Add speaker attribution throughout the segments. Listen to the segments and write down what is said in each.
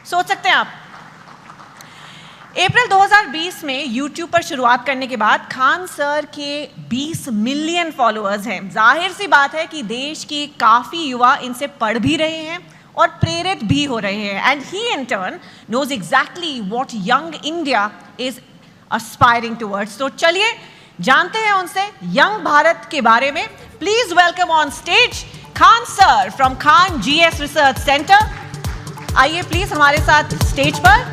Speaker 1: सोच सकते हैं आप। अप्रैल 2020 में YouTube पर शुरुआत करने के बाद खान सर के 20 मिलियन फॉलोअर्स हैं। जाहिर सी बात है कि देश के काफ़ी युवा इनसे पढ़ भी रहे हैं और प्रेरित भी हो रहे हैं। And he in turn knows exactly what young India is aspiring towards. तो चलिए जानते हैं उनसे यंग भारत के बारे में। Please welcome on stage Khan sir from Khan GS research centre. आइए प्लीज हमारे साथ स्टेज पर।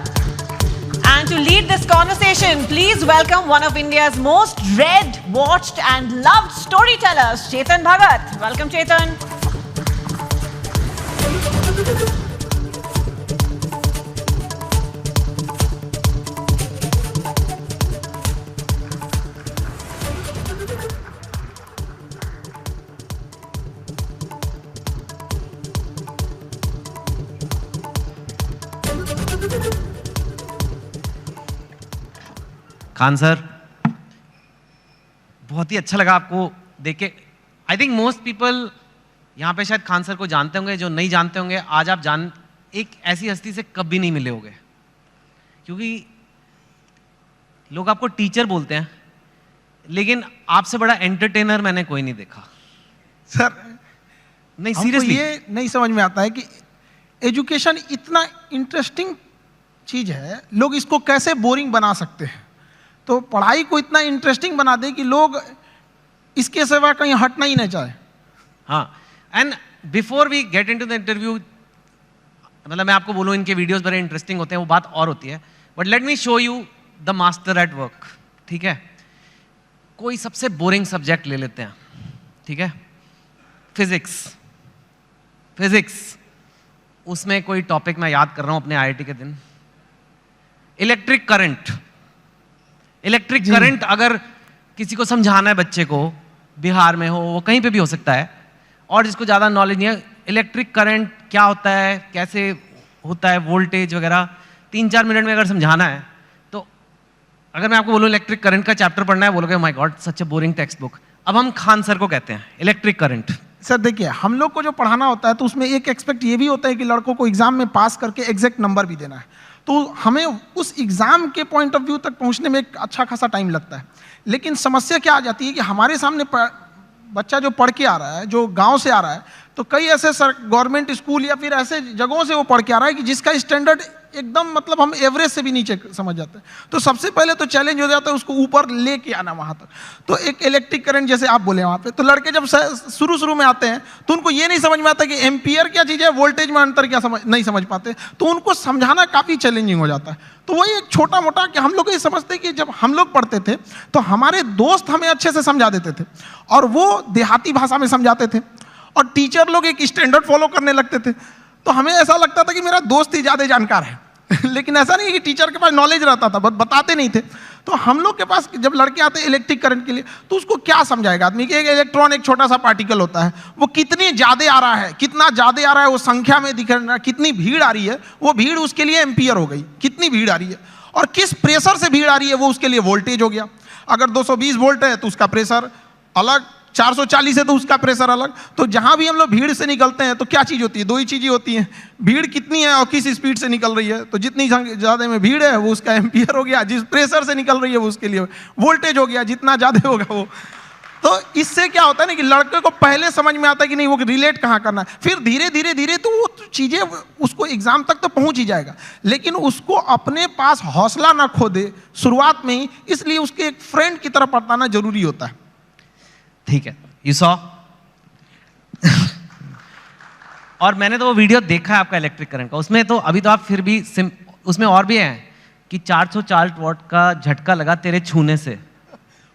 Speaker 1: And to lead this conversation, please welcome one of India's most read, watched and loved storytellers, Chetan Bhagat. Welcome, Chetan.
Speaker 2: Khan sir, बहुत ही अच्छा लगा आपको देख के। आई थिंक मोस्ट पीपल यहाँ पे शायद खान सर को जानते होंगे, जो नहीं जानते होंगे आज आप जान एक ऐसी हस्ती से कभी नहीं मिले होंगे, क्योंकि लोग आपको टीचर बोलते हैं, लेकिन आपसे बड़ा एंटरटेनर मैंने कोई नहीं देखा।
Speaker 3: सर
Speaker 2: नहीं, सीरियसली
Speaker 3: ये नहीं समझ में आता है कि एजुकेशन इतना इंटरेस्टिंग चीज है, लोग इसको कैसे बोरिंग बना सकते हैं। तो पढ़ाई को इतना इंटरेस्टिंग बना दे कि लोग इसके सिवा कहीं हटना ही नहीं चाहे।
Speaker 2: हाँ, and before we get into the interview, मतलब मैं आपको बोलूँ इनके वीडियोस बड़े इंटरेस्टिंग होते हैं, वो बात और होती है, but let me show you the master at work. ठीक है, कोई सबसे बोरिंग सब्जेक्ट ले लेते हैं, ठीक है, फिजिक्स। उसमें कोई टॉपिक मैं याद कर रहा हूं अपने IIT के दिन, इलेक्ट्रिक करंट अगर किसी को समझाना है बच्चे को, बिहार में हो, वो कहीं पे भी हो सकता है, और जिसको ज़्यादा नॉलेज नहीं है, इलेक्ट्रिक करंट क्या होता है, कैसे होता है, वोल्टेज वगैरह 3-4 मिनट में अगर समझाना है, तो अगर मैं आपको बोलूँ इलेक्ट्रिक करंट का चैप्टर पढ़ना है, बोलोगे my God such A boring text book. अब हम खान सर को कहते हैं इलेक्ट्रिक करंट।
Speaker 3: सर देखिए, हम लोग को जो पढ़ाना होता है तो उसमें एक एक्सपेक्ट ये भी होता है कि लड़कों को एग्जाम में पास करके एग्जैक्ट नंबर भी देना है, तो हमें उस एग्जाम के पॉइंट ऑफ व्यू तक पहुंचने में एक अच्छा खासा टाइम लगता है। लेकिन समस्या क्या आ जाती है कि हमारे सामने बच्चा जो पढ़ के आ रहा है, जो गांव से आ रहा है, तो कई ऐसे गवर्नमेंट स्कूल या फिर ऐसे जगहों से वो पढ़ के आ रहा है कि जिसका स्टैंडर्ड एकदम मतलब हम एवरेज से भी नीचे समझ जाते हैं। तो सबसे पहले तो चैलेंज हो जाता है उसको ऊपर लेके आना वहां तक। तो एक इलेक्ट्रिक करंट जैसे आप बोले वहां पे, तो लड़के जब शुरू में आते हैं तो उनको ये नहीं समझ में आता कि एम्पियर क्या चीज़ है, वोल्टेज में अंतर क्या नहीं समझ पाते, तो उनको समझाना काफ़ी चैलेंजिंग हो जाता है। तो वही एक छोटा मोटा कि हम लोग ये समझते कि जब हम लोग पढ़ते थे तो हमारे दोस्त हमें अच्छे से समझा देते थे, और वो देहाती भाषा में समझाते थे, और टीचर लोग एक स्टैंडर्ड फॉलो करने लगते थे। तो हमें ऐसा लगता था कि मेरा दोस्त ही ज़्यादा जानकार है लेकिन ऐसा नहीं है कि टीचर के पास नॉलेज रहता था, बट बताते नहीं थे। तो हम लोग के पास जब लड़के आते हैं इलेक्ट्रिक करंट के लिए, तो उसको क्या समझाएगा आदमी कि एक इलेक्ट्रॉन एक छोटा सा पार्टिकल होता है, वो कितनी ज़्यादा आ रहा है, कितना ज़्यादा आ रहा है वो संख्या में दिख रहा है, कितनी भीड़ आ रही है, वो भीड़ उसके लिए एम्पियर हो गई, कितनी भीड़ आ रही है, और किस प्रेशर से भीड़ आ रही है वो उसके लिए वोल्टेज हो गया। अगर 220 वोल्ट है तो उसका प्रेशर अलग, 440 है तो उसका प्रेशर अलग। तो जहां भी हम लोग भीड़ से निकलते हैं तो क्या चीज़ होती है, दो ही चीज़ें होती हैं, भीड़ कितनी है और किस स्पीड से निकल रही है। तो जितनी ज़्यादा में भीड़ है वो उसका एम्पियर हो गया, जिस प्रेशर से निकल रही है वो उसके लिए वोल्टेज हो गया, जितना ज़्यादा होगा वो। तो इससे क्या होता है ना कि लड़के को पहले समझ में आता है कि नहीं वो रिलेट कहाँ करना है, फिर धीरे धीरे तो वो चीज़ें उसको एग्जाम तक तो पहुँच ही जाएगा, लेकिन उसको अपने पास हौसला ना खो दे शुरुआत में ही, इसलिए उसके एक फ्रेंड की तरह पढ़ाना जरूरी होता है।
Speaker 2: ठीक है, यू सॉ और मैंने तो वो वीडियो देखा है आपका इलेक्ट्रिक करंट का, उसमें तो अभी तो आप फिर भी उसमें और भी हैं कि 440 वॉट का झटका लगा तेरे छूने से।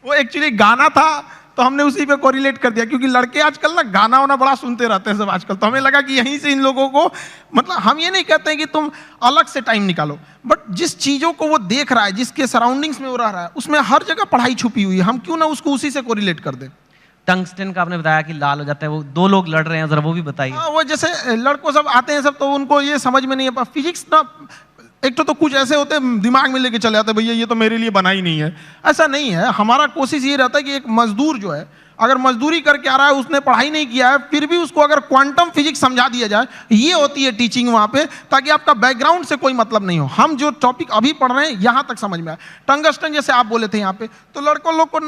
Speaker 3: वो एक्चुअली गाना था तो हमने उसी पे कोरिलेट कर दिया, क्योंकि लड़के आजकल ना गाना वाना बड़ा सुनते रहते हैं सब आजकल, तो हमें लगा कि यहीं से इन लोगों को, मतलब हम ये नहीं कहते हैं कि तुम अलग से टाइम निकालो, बट जिस चीज़ों को वो देख रहा है, जिसके सराउंडिंग्स में वो रह रहा है, उसमें हर जगह पढ़ाई छुपी हुई है, हम क्यों ना उसको उसी से कोरिलेट कर दें।
Speaker 2: टंगस्टन का आपने बताया कि लाल हो जाता है, वो दो लोग लड़ रहे हैं, जरा वो भी बताइए।
Speaker 3: वो जैसे लड़कों सब आते हैं सब, तो उनको ये समझ में नहीं है फिजिक्स ना, एक तो कुछ ऐसे होते हैं दिमाग में लेके चले आते हैं भैया ये तो मेरे लिए बना ही नहीं है, ऐसा नहीं है। हमारा कोशिश ये रहता है कि एक मजदूर जो है अगर मजदूरी करके आ रहा है, उसने पढ़ाई नहीं किया है, फिर भी उसको अगर क्वांटम फिजिक्स समझा दिया जाए, ये होती है टीचिंग वहाँ पे, ताकि आपका बैकग्राउंड से कोई मतलब नहीं हो। हम जो टॉपिक अभी पढ़ रहे हैं यहाँ तक समझ में आए। टंगस्टन जैसे आप बोले थे यहाँ पे, तो लड़कों लोग को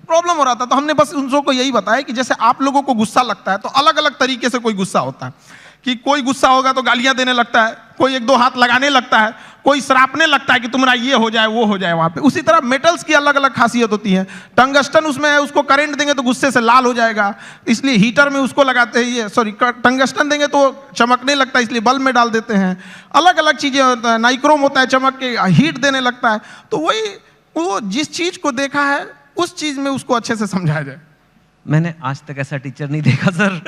Speaker 3: प्रॉब्लम हो रहा था, तो हमने बस उन को यही बताया कि जैसे आप लोगों को गुस्सा लगता है, तो अलग अलग तरीके से कोई गुस्सा होता है, कि कोई गुस्सा होगा तो गालियां देने लगता है, कोई एक दो हाथ लगाने लगता है, कोई सरापने लगता है कि तुम्हारा ये हो जाए वो हो जाए वहां पे। उसी तरह मेटल्स की अलग अलग खासियत होती है। टंगस्टन उसमें है, उसको करंट देंगे तो गुस्से से लाल हो जाएगा, इसलिए हीटर में उसको लगाते हैं, ये सॉरी टंगस्टन देंगे तो चमकने लगता है, इसलिए बल्ब में डाल देते हैं। अलग अलग चीजें होता है, नाइक्रोम होता है, चमक के हीट देने लगता है। तो वही वो जिस चीज को देखा है उस चीज में उसको अच्छे से समझाया जाए।
Speaker 2: मैंने आज तक ऐसा टीचर नहीं देखा सर,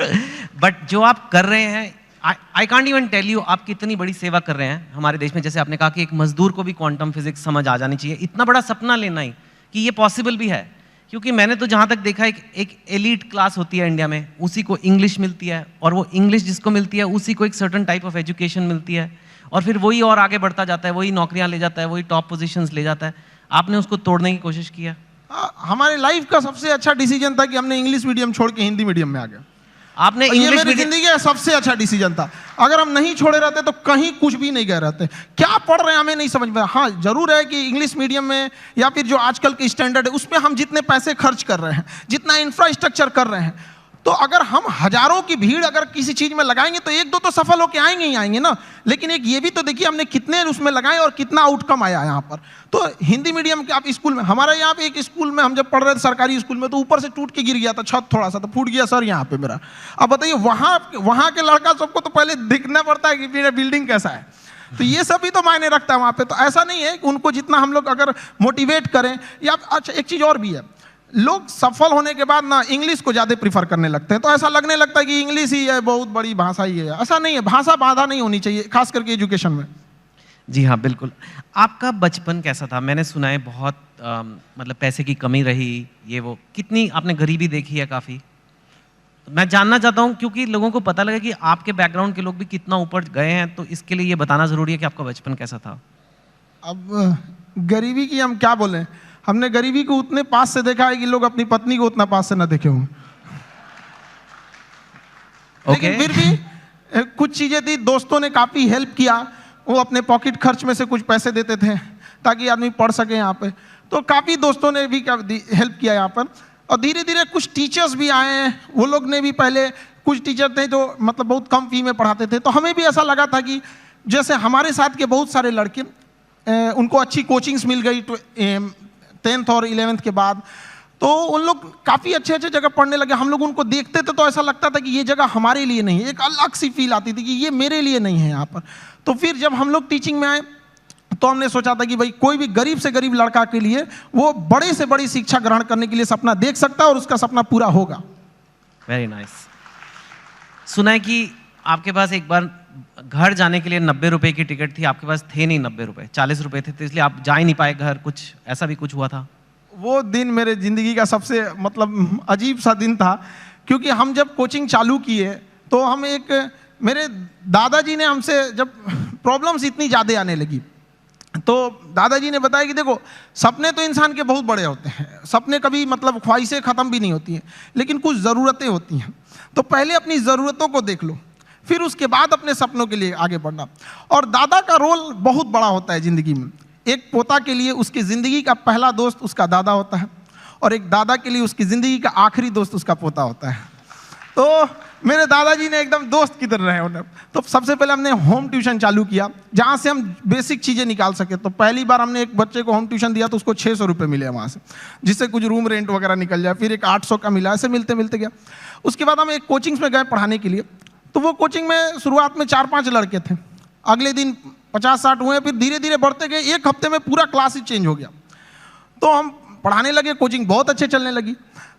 Speaker 2: बट जो आप कर रहे हैं, I can't even tell you आप कितनी बड़ी सेवा कर रहे हैं हमारे देश में। जैसे आपने कहा कि एक मजदूर को भी क्वांटम फिजिक्स समझ आ जानी चाहिए, इतना बड़ा सपना लेना ही कि ये पॉसिबल भी है। क्योंकि मैंने तो जहाँ तक देखा एक एलीट क्लास होती है इंडिया में, उसी को इंग्लिश मिलती है, और वो इंग्लिश जिसको मिलती है उसी को एक सर्टन टाइप ऑफ एजुकेशन मिलती है, और फिर वही और आगे बढ़ता जाता है, वही नौकरियाँ ले जाता है, वही टॉप पोजिशंस ले जाता है। आपने उसको तोड़ने की कोशिश किया?
Speaker 3: हमारे लाइफ का सबसे अच्छा डिसीजन था कि हमने इंग्लिश मीडियम छोड़ के हिंदी मीडियम में आ गए।
Speaker 2: आपने
Speaker 3: ये मेरी जिंदगी का सबसे अच्छा डिसीजन था। अगर हम नहीं छोड़े रहते तो कहीं कुछ भी नहीं गए रहते। क्या पढ़ रहे हैं हमें नहीं समझ में। हाँ जरूर है कि इंग्लिश मीडियम में या फिर जो आजकल के स्टैंडर्ड है उसमें हम जितने पैसे खर्च कर रहे हैं, जितना इंफ्रास्ट्रक्चर कर रहे हैं, तो अगर हम हजारों की भीड़ अगर किसी चीज में लगाएंगे तो एक दो तो सफल होके आएंगे ही आएंगे ना। लेकिन एक ये भी तो देखिए हमने कितने उसमें लगाए और कितना आउटकम आया यहाँ पर। तो हिंदी मीडियम के आप स्कूल में, हमारे यहाँ पे एक स्कूल में हम जब पढ़ रहे थे सरकारी स्कूल में, तो ऊपर से टूट के गिर गया था छत, थोड़ा सा तो फूट गया सर यहाँ पे मेरा। अब बताइए वहाँ के लड़का सबको तो पहले दिखना पड़ता है कि मेरा बिल्डिंग कैसा है। तो ये सब भी तो मायने रखता है वहाँ पे। तो ऐसा नहीं है कि उनको जितना हम लोग अगर मोटिवेट करें या अच्छा एक चीज़ और भी है, लोग सफल होने के बाद ना इंग्लिश को ज़्यादा प्रीफर करने लगते हैं। तो ऐसा लगने लगता है कि इंग्लिश ही है, बहुत बड़ी भाषा ही है। ऐसा नहीं है, भाषा बाधा नहीं होनी चाहिए, खास करके एजुकेशन में।
Speaker 2: जी हाँ बिल्कुल। आपका बचपन कैसा था? मैंने सुना है बहुत मतलब पैसे की कमी रही, ये वो, कितनी आपने गरीबी देखी है काफ़ी। मैं जानना चाहता हूँ क्योंकि लोगों को पता लगे कि आपके बैकग्राउंड के लोग भी कितना ऊपर गए हैं, तो इसके लिए ये बताना ज़रूरी है कि आपका बचपन कैसा था।
Speaker 3: अब गरीबी की हम क्या बोलें, हमने गरीबी को उतने पास से देखा है कि लोग अपनी पत्नी को उतना पास से ना देखे होंगे। लेकिन फिर भी कुछ चीजें थी, दोस्तों ने काफी हेल्प किया, वो अपने पॉकेट खर्च में से कुछ पैसे देते थे ताकि आदमी पढ़ सके यहाँ पे। तो काफी दोस्तों ने भी हेल्प किया यहाँ पर। और धीरे धीरे कुछ टीचर्स भी आए हैं, वो लोग ने भी, पहले कुछ टीचर थे जो मतलब बहुत कम फी में पढ़ाते थे, तो हमें भी ऐसा लगा था कि जैसे हमारे साथ के बहुत सारे लड़के उनको अच्छी कोचिंग्स मिल गई 10th और 11th के बाद, तो उन लोग काफ़ी अच्छे अच्छे जगह पढ़ने लगे। हम लोग उनको देखते थे तो ऐसा लगता था कि ये जगह हमारे लिए नहीं है, एक अलग सी फील आती थी कि ये मेरे लिए नहीं है यहाँ पर। तो फिर जब हम लोग टीचिंग में आए तो हमने सोचा था कि भाई कोई भी गरीब से गरीब लड़का के लिए वो बड़े से बड़ी शिक्षा ग्रहण करने के लिए सपना देख सकता है और उसका सपना पूरा होगा।
Speaker 2: Very nice. सुना है कि आपके पास एक बार घर जाने के लिए 90 रुपए की टिकट थी, आपके पास थे नहीं 90 रुपए, 40 रुपए थे, तो इसलिए आप जा ही नहीं पाए घर, कुछ ऐसा भी कुछ हुआ था?
Speaker 3: वो दिन मेरे जिंदगी का सबसे मतलब अजीब सा दिन था, क्योंकि हम जब कोचिंग चालू किए तो हम मेरे दादाजी ने हमसे, जब प्रॉब्लम्स इतनी ज़्यादा आने लगी तो दादाजी ने बताया कि देखो सपने तो इंसान के बहुत बड़े होते हैं, सपने कभी मतलब ख्वाहिशें ख़त्म भी नहीं होती हैं, लेकिन कुछ ज़रूरतें होती हैं। तो पहले अपनी ज़रूरतों को देख लो, फिर उसके बाद अपने सपनों के लिए आगे बढ़ना। और दादा का रोल बहुत बड़ा होता है ज़िंदगी में। एक पोता के लिए उसकी ज़िंदगी का पहला दोस्त उसका दादा होता है, और एक दादा के लिए उसकी ज़िंदगी का आखिरी दोस्त उसका पोता होता है। तो मेरे दादाजी ने एकदम दोस्त की तरह रहे उन्हें। तो सबसे पहले हमने होम ट्यूशन चालू किया, जहाँ से हम बेसिक चीज़ें निकाल सके। तो पहली बार हमने एक बच्चे को होम ट्यूशन दिया तो उसको 600 रुपये मिले वहाँ से, जिससे कुछ रूम रेंट वगैरह निकल जाए। फिर एक 800 का मिला, ऐसे मिलते मिलते गया। उसके बाद हम एक कोचिंग्स में गए पढ़ाने के लिए। तो वो कोचिंग में शुरुआत में 4-5 लड़के थे, अगले दिन 50-60 हुए, फिर धीरे धीरे बढ़ते गए। एक हफ्ते में पूरा क्लास ही चेंज हो गया। तो हम पढ़ाने लगे, कोचिंग बहुत अच्छे चलने लगी।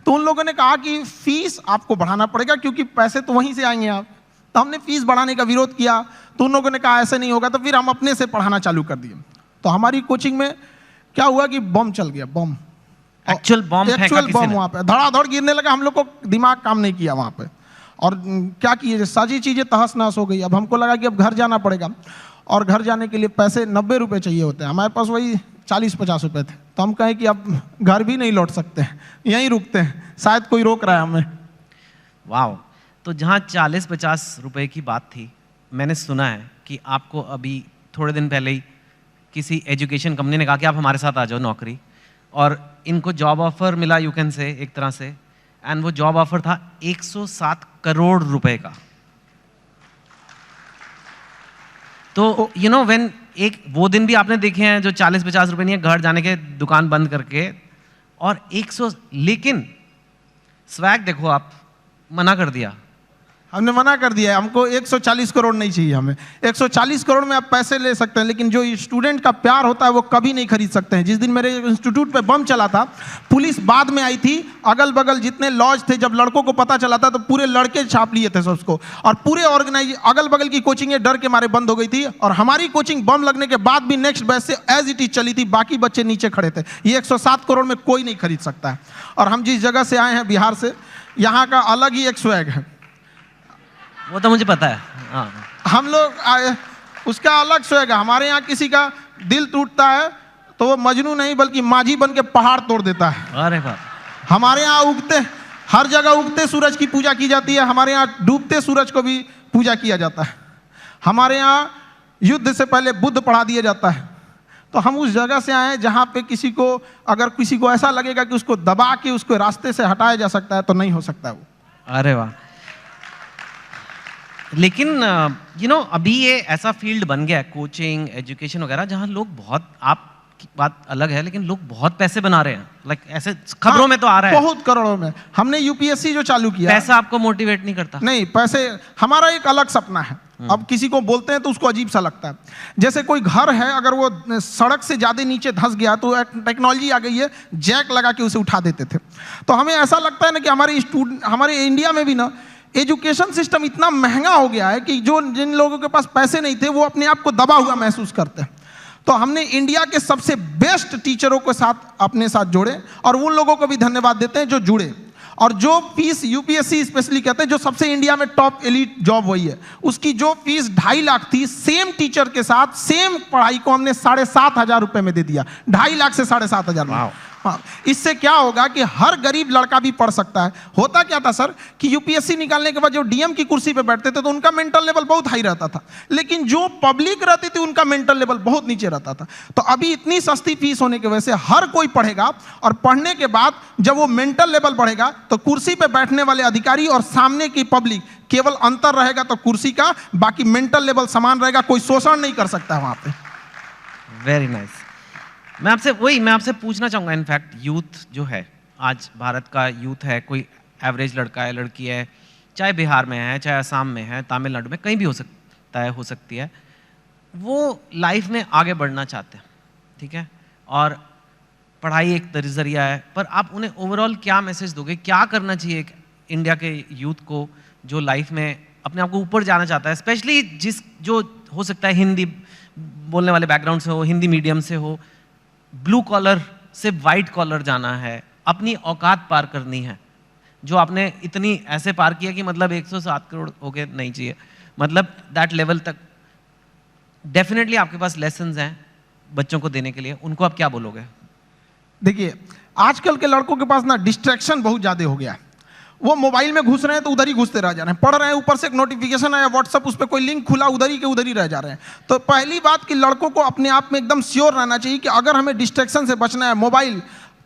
Speaker 3: तो उन लोगों ने कहा कि फीस आपको बढ़ाना पड़ेगा क्योंकि पैसे तो वहीं से आएंगे आप। तो हमने फीस बढ़ाने का विरोध किया, तो उन लोगों ने कहा ऐसे नहीं होगा। तो फिर हम अपने से पढ़ाना चालू कर दिए। तो हमारी कोचिंग में क्या हुआ कि बम चल गया, बम,
Speaker 2: एक्चुअल बम
Speaker 3: वहाँ पे धड़ाधड़ गिरने लगा। हम लोग को दिमाग काम नहीं किया वहाँ पे, और क्या किए, सारी चीज़ें तहस नहस हो गई। अब हमको लगा कि अब घर जाना पड़ेगा, और घर जाने के लिए पैसे 90 रुपये चाहिए होते हैं। हमारे पास वही 40-50 रुपए थे। तो हम कहें कि अब घर भी नहीं लौट सकते हैं, यहीं रुकते हैं, शायद कोई रोक रहा है हमें।
Speaker 2: वाह, तो जहाँ 40-50 रुपए की बात थी, मैंने सुना है कि आपको अभी थोड़े दिन पहले ही किसी एजुकेशन कंपनी ने कहा कि आप हमारे साथ आ जाओ नौकरी, और इनको जॉब ऑफर मिला, यू कैन से, एक तरह से, एंड वो जॉब ऑफर था 107 करोड़ रुपए का। तो यू नो व्हेन, एक वो दिन भी आपने देखे हैं जो 40-50 रुपए नहीं है, घर जाने के दुकान बंद करके, और 100, लेकिन स्वैग देखो, आप मना कर दिया।
Speaker 3: हमने मना कर दिया है, हमको 140 करोड़ नहीं चाहिए। हमें 140 करोड़ में आप पैसे ले सकते हैं, लेकिन जो स्टूडेंट का प्यार होता है वो कभी नहीं खरीद सकते हैं। जिस दिन मेरे इंस्टीट्यूट पे बम चला था, पुलिस बाद में आई थी, अगल बगल जितने लॉज थे, जब लड़कों को पता चला था तो पूरे लड़के छाप लिए थे सबको, और पूरे ऑर्गेनाइज अगल बगल की कोचिंगें डर के मारे बंद हो गई थी, और हमारी कोचिंग बम लगने के बाद भी नेक्स्ट बैच से एज इट इज चली थी, बाकी बच्चे नीचे खड़े थे। ये 107 करोड़ में कोई नहीं खरीद सकता है। और हम जिस जगह से आए हैं, बिहार से, यहाँ का अलग ही एक स्वैग है,
Speaker 2: वो तो मुझे पता है। हाँ,
Speaker 3: हम लोग आए, उसका अलग स्वैग है। हमारे यहाँ किसी का दिल टूटता है तो वो मजनू नहीं बल्कि माझी बन के पहाड़ तोड़ देता है।
Speaker 2: अरे वाह,
Speaker 3: हमारे यहाँ उगते, हर जगह उगते सूरज की पूजा की जाती है, हमारे यहाँ डूबते सूरज को भी पूजा किया जाता है। हमारे यहाँ युद्ध से पहले बुद्ध पढ़ा दिया जाता है। तो हम उस जगह से आए हैं जहाँ पे किसी को, अगर किसी को ऐसा लगेगा कि उसको दबा के उसको रास्ते से हटाया जा सकता है, तो नहीं हो सकता है वो।
Speaker 2: अरे वाह, लेकिन यू नो अभी ये ऐसा फील्ड बन गया है, कोचिंग, एजुकेशन वगैरह, जहाँ लोग बहुत, आपकी बात अलग है, लेकिन लोग बहुत पैसे बना रहे हैं, लाइक ऐसे खबरों में तो आ रहा है
Speaker 3: बहुत करोड़ों में। हमने यूपीएससी जो चालू किया,
Speaker 2: पैसा आपको मोटिवेट नहीं करता?
Speaker 3: नहीं, पैसे हमारा एक अलग सपना है। अब किसी को बोलते हैं तो उसको अजीब सा लगता है। जैसे कोई घर है, अगर वो सड़क से ज्यादा नीचे धंस गया तो टेक्नोलॉजी आ गई है, जैक लगा के उसे उठा देते थे। तो हमें ऐसा लगता है ना कि हमारे इंडिया में भी ना एजुकेशन सिस्टम इतना महंगा हो गया है कि जो जिन लोगों के पास पैसे नहीं थे वो अपने आप को दबा हुआ महसूस करते हैं। तो हमने इंडिया के सबसे बेस्ट टीचरों के साथ अपने साथ जोड़े, और उन लोगों को भी धन्यवाद देते हैं जो जुड़े। और जो फीस यूपीएससी स्पेशली कहते हैं, जो सबसे इंडिया में टॉप एलीट जॉब वही है, उसकी जो फीस 2.5 लाख थी, सेम टीचर के साथ सेम पढ़ाई को हमने 7,500 रुपए में दे दिया। 2.5 लाख से 7,500 में। हाँ, इससे क्या होगा कि हर गरीब लड़का भी पढ़ सकता है। होता क्या था सर कि यूपीएससी निकालने के बाद जो डीएम की कुर्सी पे बैठते थे तो उनका मेंटल लेवल बहुत हाई रहता था, लेकिन जो पब्लिक रहती थी उनका मेंटल लेवल बहुत नीचे रहता था। तो अभी इतनी सस्ती फीस होने की वजह से हर कोई पढ़ेगा, और पढ़ने के बाद जब वो मेंटल लेवल बढ़ेगा तो कुर्सी पे बैठने वाले अधिकारी और सामने की पब्लिक, केवल अंतर रहेगा तो कुर्सी का, बाकी मेंटल लेवल समान रहेगा, कोई शोषण नहीं कर सकता है वहां पे।
Speaker 2: Very nice. मैं आपसे पूछना चाहूँगा, इनफैक्ट यूथ जो है, आज भारत का यूथ है, कोई एवरेज लड़का है, लड़की है, चाहे बिहार में है, चाहे असम में है, तमिलनाडु में, कहीं भी हो सकती है, वो लाइफ में आगे बढ़ना चाहते हैं, ठीक है, और पढ़ाई एक जरिया है, पर आप उन्हें ओवरऑल क्या मैसेज दोगे? क्या करना चाहिए एक इंडिया के यूथ को जो लाइफ में अपने आप को ऊपर जाना चाहता है, स्पेशली जो हो सकता है हिंदी बोलने वाले बैकग्राउंड से हो, हिंदी मीडियम से हो, ब्लू कॉलर से वाइट कॉलर जाना है, अपनी औकात पार करनी है, जो आपने इतनी ऐसे पार किया कि मतलब 107 करोड़ हो गए नहीं चाहिए, मतलब दैट लेवल तक डेफिनेटली आपके पास लेसन्स हैं बच्चों को देने के लिए, उनको आप क्या बोलोगे?
Speaker 3: देखिए, आजकल के लड़कों के पास ना डिस्ट्रैक्शन बहुत ज़्यादा हो गया है। वो मोबाइल में घुस रहे हैं तो उधर ही घुसते रह जा रहे हैं, पढ़ रहे हैं, ऊपर से एक नोटिफिकेशन आया व्हाट्सएप, उस पर कोई लिंक खुला, उधर ही के उधर ही रह जा रहे हैं। तो पहली बात कि लड़कों को अपने आप में एकदम श्योर रहना चाहिए कि अगर हमें डिस्ट्रैक्शन से बचना है मोबाइल,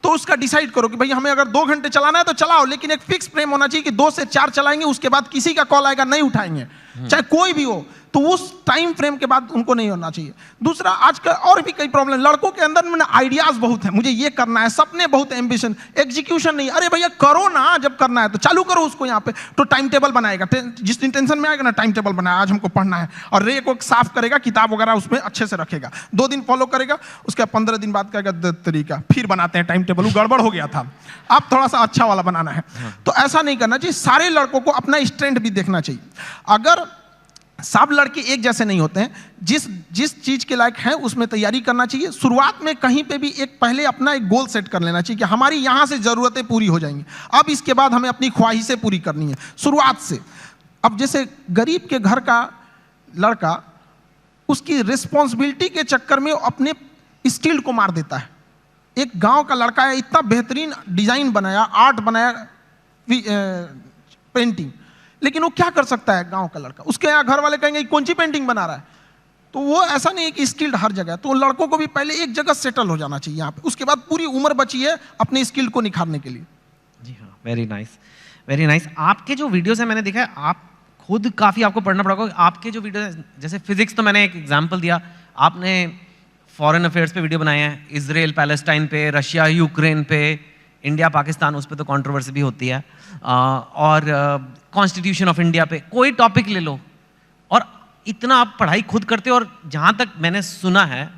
Speaker 3: तो उसका डिसाइड करो कि भाई हमें अगर 2 घंटे चलाना है तो चलाओ, लेकिन एक फिक्स फ्रेम होना चाहिए कि 2 से 4 चलाएंगे, उसके बाद किसी का कॉल आएगा नहीं उठाएंगे, चाहे कोई भी हो, तो उस टाइम फ्रेम के बाद उनको नहीं होना चाहिए। दूसरा, आजकल और भी कई प्रॉब्लम, लड़कों के अंदर में आइडियाज बहुत है, मुझे ये करना है, सपने बहुत, एम्बिशन, एग्जीक्यूशन नहीं। अरे भैया करो ना, जब करना है तो चालू करो उसको। यहाँ पे तो टाइम टेबल बनाएगा, जिस दिन टेंशन में आएगा ना, टाइम टेबल बनाया, आज हमको पढ़ना है, और रे को साफ करेगा, किताब वगैरह उसमें अच्छे से रखेगा, 2 दिन फॉलो करेगा, उसके 15 दिन बाद कहेगा तरीका, फिर बनाते हैं टाइम टेबल, वो गड़बड़ हो गया था, अब थोड़ा सा अच्छा वाला बनाना है। तो ऐसा नहीं करना चाहिए। सारे लड़कों को अपना स्ट्रेंथ भी देखना चाहिए। अगर सब लड़के एक जैसे नहीं होते हैं, जिस चीज के लायक हैं उसमें तैयारी करना चाहिए। शुरुआत में कहीं पे भी पहले अपना एक गोल सेट कर लेना चाहिए कि हमारी यहां से जरूरतें पूरी हो जाएंगी, अब इसके बाद हमें अपनी ख्वाहिशें पूरी करनी है शुरुआत से। अब जैसे गरीब के घर का लड़का, उसकी रिस्पॉन्सिबिलिटी के चक्कर में अपने स्किल्ड को मार देता है। एक गांव का लड़का है, इतना बेहतरीन डिजाइन बनाया, आर्ट बनाया, पेंटिंग, लेकिन वो क्या कर सकता है गांव का लड़का? उसके यहाँ घर वाले कहेंगे कौन सी पेंटिंग बना रहा है। तो वो ऐसा नहीं है कि स्किल्ड हर जगह, तो लड़कों को भी पहले एक जगह सेटल हो जाना चाहिए यहाँ पे, उसके बाद पूरी उम्र बची है अपने स्किल को निखारने के लिए।
Speaker 2: जी हाँ, वेरी नाइस, वेरी नाइस। आपके जो वीडियोस है मैंने देखा है, आप खुद काफ़ी आपको पढ़ना पड़ेगा। आपके जो वीडियो जैसे फिजिक्स, तो मैंने एक एग्जांपल दिया, आपने फॉरेन अफेयर्स पे वीडियो बनाए हैं, इजराइल पैलेस्टाइन पे, रशिया यूक्रेन पे, इंडिया पाकिस्तान, उस पे तो कंट्रोवर्सी भी होती है, और कॉन्स्टिट्यूशन ऑफ इंडिया पे, कोई टॉपिक ले लो, और इतना आप पढ़ाई खुद करते हो। और जहाँ तक मैंने सुना है,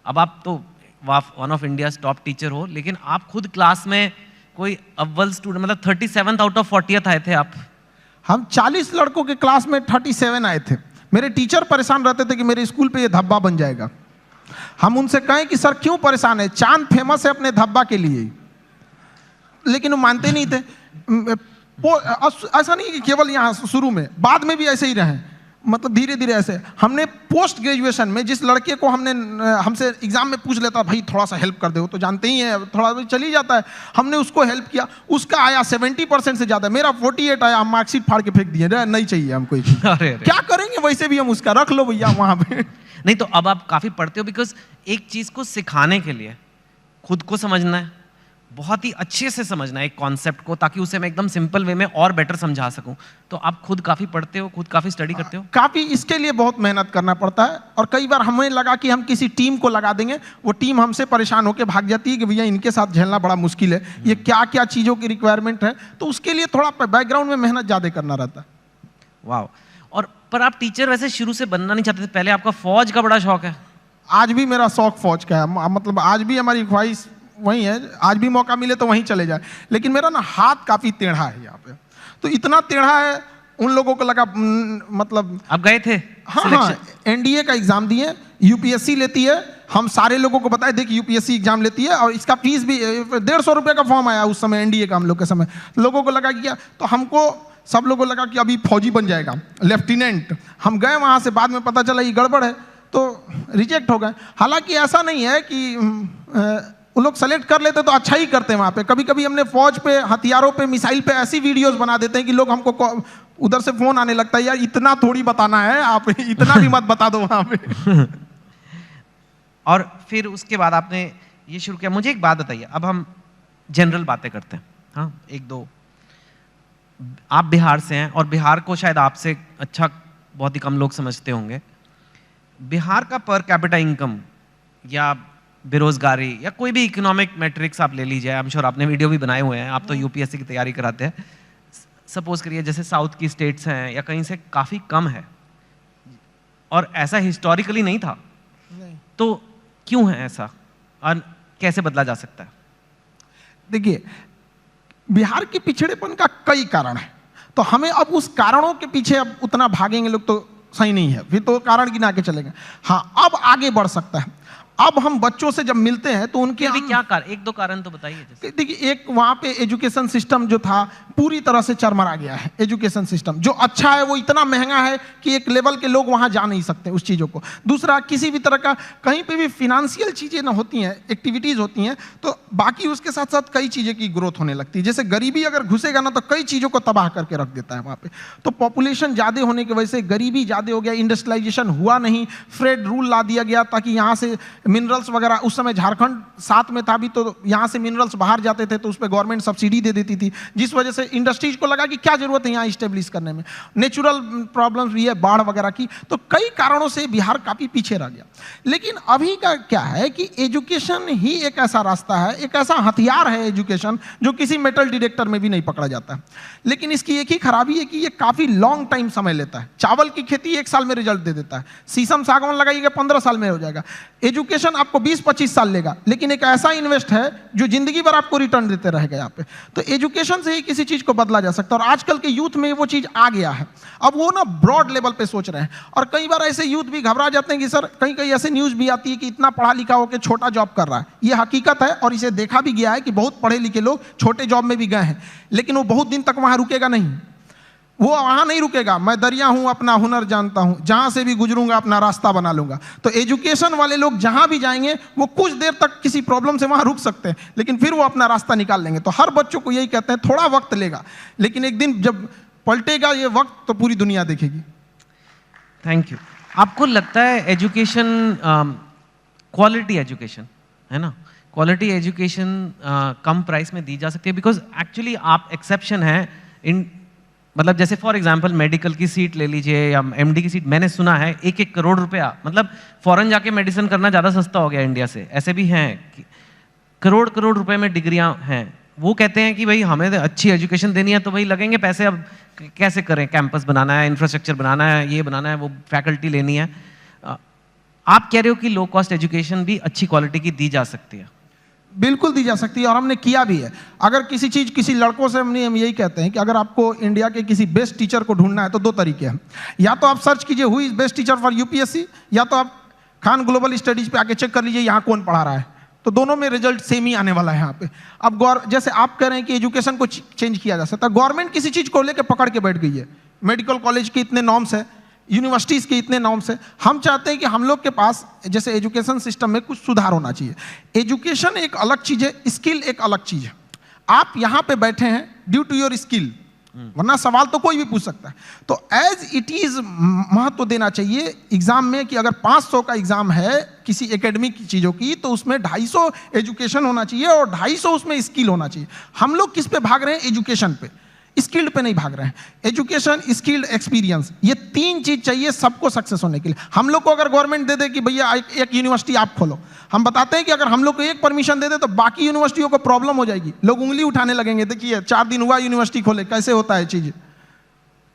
Speaker 2: अब आप तो one of India top teacher हो, लेकिन आप खुद क्लास में कोई अव्वल स्टूडेंट, मतलब 37th आउट ऑफ 40th आए थे आप।
Speaker 3: हम 40 लड़कों के क्लास में 37 आए थे। मेरे टीचर परेशान रहते थे कि मेरे स्कूल पे ये धब्बा बन जाएगा। हम उनसे कहें कि सर क्यों परेशान है, चांद फेमस है अपने धब्बा के लिए, लेकिन वो मानते नहीं थे। ऐसा नहीं कि केवल यहाँ शुरू में, बाद में भी ऐसे ही रहे, मतलब धीरे धीरे ऐसे। हमने पोस्ट ग्रेजुएशन में जिस लड़के को हमसे एग्जाम में पूछ लेता भाई थोड़ा सा हेल्प कर दे, वो तो जानते ही हैं थोड़ा चली जाता है, हमने उसको हेल्प किया, उसका आया 70% से ज़्यादा, मेरा 48 आया, हम मार्कशीट फाड़ के फेंक दिए, नहीं चाहिए हमको। क्या करेंगे, वैसे भी हम उसका रख लो भैया वहाँ पे।
Speaker 2: नहीं तो अब आप काफ़ी पढ़ते हो, बिकॉज एक चीज़ को सिखाने के लिए खुद को समझना है, बहुत ही अच्छे से समझना है एक कॉन्सेप्ट को, ताकि उसे मैं एकदम सिंपल वे में और बेटर समझा सकूं। तो आप खुद काफ़ी पढ़ते हो, खुद काफ़ी स्टडी करते हो?
Speaker 3: काफ़ी, इसके लिए बहुत मेहनत करना पड़ता है। और कई बार हमें लगा कि हम किसी टीम को लगा देंगे, वो टीम हमसे परेशान होकर भाग जाती है कि भैया इनके साथ झेलना बड़ा मुश्किल है, ये क्या क्या चीज़ों की रिक्वायरमेंट है, तो उसके लिए थोड़ा बैकग्राउंड में मेहनत ज़्यादा करना रहता है।
Speaker 2: वाह। और पर आप टीचर वैसे शुरू से बनना नहीं चाहते थे, पहले आपका फौज का बड़ा शौक है?
Speaker 3: आज भी मेरा शौक फौज का है, मतलब आज भी हमारी ख्वाहिश वही है, आज भी मौका मिले तो वहीं चले जाए। लेकिन मेरा ना हाथ काफ़ी टेढ़ा है यहाँ पे, तो इतना टेढ़ा है, उन लोगों को लगा मतलब।
Speaker 2: आप गए थे?
Speaker 3: हाँ, एनडीए का एग्जाम दिए, यूपीएससी लेती है, हम सारे लोगों को बताए देखिए यूपीएससी एग्जाम लेती है, और इसका फीस भी 150 रुपये का फॉर्म आया उस समय एनडीए का, हम लोग के समय। लोगों को लगा कि तो हमको, सब लोगों को लगा कि अभी फौजी बन जाएगा, लेफ्टिनेंट। हम गए वहाँ से, बाद में पता चला ये गड़बड़ है, तो रिजेक्ट हो गए। हालांकि ऐसा नहीं है कि वो लोग सेलेक्ट कर लेते तो अच्छा ही करते हैं वहाँ पे। कभी कभी हमने फौज पे, हथियारों पे, मिसाइल पे ऐसी वीडियोस बना देते हैं कि लोग हमको उधर से फोन आने लगता है, यार इतना थोड़ी बताना है, आप इतना भी मत बता दो वहाँ पे।
Speaker 2: और फिर उसके बाद आपने ये शुरू किया। मुझे एक बात बताइए, अब हम जनरल बातें करते हैं, हाँ एक दो। आप बिहार से हैं, और बिहार को शायद आपसे अच्छा बहुत ही कम लोग समझते होंगे। बिहार का पर कैपिटा इनकम या बेरोजगारी या कोई भी इकोनॉमिक मैट्रिक्स आप ले लीजिए, आई एम श्योर आपने वीडियो भी बनाए हुए हैं, आप तो यूपीएससी की तैयारी कराते हैं। सपोज करिए जैसे साउथ की स्टेट्स हैं या कहीं से काफ़ी कम है, और ऐसा हिस्टोरिकली नहीं था, तो क्यों है ऐसा और कैसे बदला जा सकता है?
Speaker 3: देखिए, बिहार के पिछड़ेपन का कई कारण है, तो हमें अब उस कारणों के पीछे अब उतना भागेंगे लोग तो सही नहीं है, फिर तो कारण गिना के चलेंगे। हाँ, अब आगे बढ़ सकता है। अब हम बच्चों से जब मिलते हैं तो उनके
Speaker 2: क्या कारण, एक दो कारण तो बताइए।
Speaker 3: देखिए, एक वहाँ पे एजुकेशन सिस्टम जो था पूरी तरह से चरमरा गया है। एजुकेशन सिस्टम जो अच्छा है वो इतना महंगा है कि एक लेवल के लोग वहाँ जा नहीं सकते उस चीज़ों को। दूसरा, किसी भी तरह का कहीं पे भी फिनेंशियल चीज़ें ना होती हैं, एक्टिविटीज़ होती हैं, तो बाकी उसके साथ साथ कई चीज़ें की ग्रोथ होने लगती है। जैसे गरीबी अगर घुसेगा ना तो कई चीज़ों को तबाह करके रख देता है वहाँ पे। तो पॉपुलेशन ज़्यादा होने की वजह से गरीबी ज़्यादा हो गया, इंडस्ट्रियलाइजेशन हुआ नहीं, फ्रेड रूल ला दिया गया ताकि यहाँ से मिनरल्स वगैरह, उस समय झारखंड साथ में था भी, तो यहाँ से मिनरल्स बाहर जाते थे तो उस पर गवर्नमेंट सब्सिडी दे देती थी, जिस वजह से इंडस्ट्रीज को लगा कि क्या जरूरत है यहाँ इस्टेब्लिश करने में। नेचुरल प्रॉब्लम्स भी है, बाढ़ वगैरह की, तो कई कारणों से बिहार काफ़ी पीछे रह गया। लेकिन अभी का क्या है कि एजुकेशन ही एक ऐसा रास्ता है, एक ऐसा हथियार है एजुकेशन, जो किसी मेटल डिटेक्टर में भी नहीं पकड़ा जाता है। लेकिन इसकी एक ही खराबी है कि ये काफ़ी लॉन्ग टाइम समय लेता है। चावल की खेती 1 साल में रिजल्ट दे देता है, शीशम सागवान लगाइएगा 15 साल में हो जाएगा। एजुकेशन आपको 20-25 साल लेगा, लेकिन एक ऐसा इन्वेस्ट है जो जिंदगी भर आपको रिटर्न देते रहेगा यहाँ पे। तो एजुकेशन से ही किसी चीज को बदला जा सकता है, और आजकल के यूथ में वो चीज आ गया है। अब वो ना ब्रॉड लेवल पे सोच रहे हैं, और कई बार ऐसे यूथ भी घबरा जाते हैं कि सर, कहीं कहीं ऐसे न्यूज भी आती है कि इतना पढ़ा लिखा होकर छोटा जॉब कर रहा है। ये हकीकत है, और इसे देखा भी गया है कि बहुत पढ़े लिखे लोग छोटे जॉब में भी गए हैं, लेकिन वो बहुत दिन तक वहां रुकेगा नहीं। वो वहाँ नहीं रुकेगा, मैं दरिया हूँ अपना हुनर जानता हूँ, जहाँ से भी गुजरूंगा अपना रास्ता बना लूंगा। तो एजुकेशन वाले लोग जहाँ भी जाएंगे वो कुछ देर तक किसी प्रॉब्लम से वहाँ रुक सकते हैं, लेकिन फिर वो अपना रास्ता निकाल लेंगे। तो हर बच्चों को यही कहते हैं, थोड़ा वक्त लेगा, लेकिन एक दिन जब पलटेगा ये वक्त तो पूरी दुनिया देखेगी।
Speaker 2: Thank you. आपको लगता है एजुकेशन, क्वालिटी एजुकेशन है ना, क्वालिटी एजुकेशन कम प्राइस में दी जा सकती है? बिकॉज एक्चुअली आप एक्सेप्शन है इन, मतलब जैसे फॉर एग्जांपल मेडिकल की सीट ले लीजिए या एमडी की सीट, मैंने सुना है 1-1 करोड़ रुपया, मतलब फॉरेन जाके मेडिसिन करना ज़्यादा सस्ता हो गया इंडिया से। ऐसे भी हैं कि करोड़ रुपए में डिग्रियां हैं। वो कहते हैं कि भाई हमें अच्छी एजुकेशन देनी है तो भाई लगेंगे पैसे, अब कैसे करें, कैंपस बनाना है, इंफ्रास्ट्रक्चर बनाना है, ये बनाना है, वो फैकल्टी लेनी है। आप कह रहे हो कि लो कॉस्ट एजुकेशन भी अच्छी क्वालिटी की दी जा सकती है?
Speaker 3: बिल्कुल दी जा सकती है, और हमने किया भी है। अगर किसी चीज़, किसी लड़कों से हम यही कहते हैं कि अगर आपको इंडिया के किसी बेस्ट टीचर को ढूंढना है तो 2 तरीके हैं। या तो आप सर्च कीजिए who is best teacher for UPSC, या तो आप खान ग्लोबल स्टडीज पे आके चेक कर लीजिए यहाँ कौन पढ़ा रहा है, तो दोनों में रिजल्ट सेम ही आने वाला है यहाँ पे। अब जैसे आप कह रहे हैं कि एजुकेशन को चेंज किया जा सकता है, गवर्नमेंट किसी चीज़ को लेकर पकड़ के बैठ गई है। मेडिकल कॉलेज के इतने नॉर्म्स है, यूनिवर्सिटीज़ के इतने नॉर्म्स है। हम चाहते हैं कि हम लोग के पास जैसे एजुकेशन सिस्टम में कुछ सुधार होना चाहिए। एजुकेशन एक अलग चीज़ है, स्किल एक अलग चीज़ है। आप यहाँ पे बैठे हैं ड्यू टू योर स्किल, वरना सवाल तो कोई भी पूछ सकता है। तो एज इट इज़ महत्व देना चाहिए एग्जाम में कि अगर 500 का एग्जाम है किसी एकेडमिक चीज़ों की, तो उसमें 250 एजुकेशन होना चाहिए और 250 उसमें स्किल होना चाहिए। हम लोग किस पे भाग रहे हैं? एजुकेशन पे, स्किल्ड पे नहीं भाग रहे हैं। एजुकेशन, स्किल्ड, एक्सपीरियंस, ये 3 चीज चाहिए सबको सक्सेस होने के लिए। हम लोग को अगर गवर्नमेंट दे दे कि भैया एक यूनिवर्सिटी आप खोलो, हम बताते हैं कि अगर हम लोग को एक परमिशन दे दे तो बाकी यूनिवर्सिटियों को प्रॉब्लम हो जाएगी, लोग उंगली उठाने लगेंगे, देखिए 4 दिन हुआ यूनिवर्सिटी खोले, कैसे होता है चीज।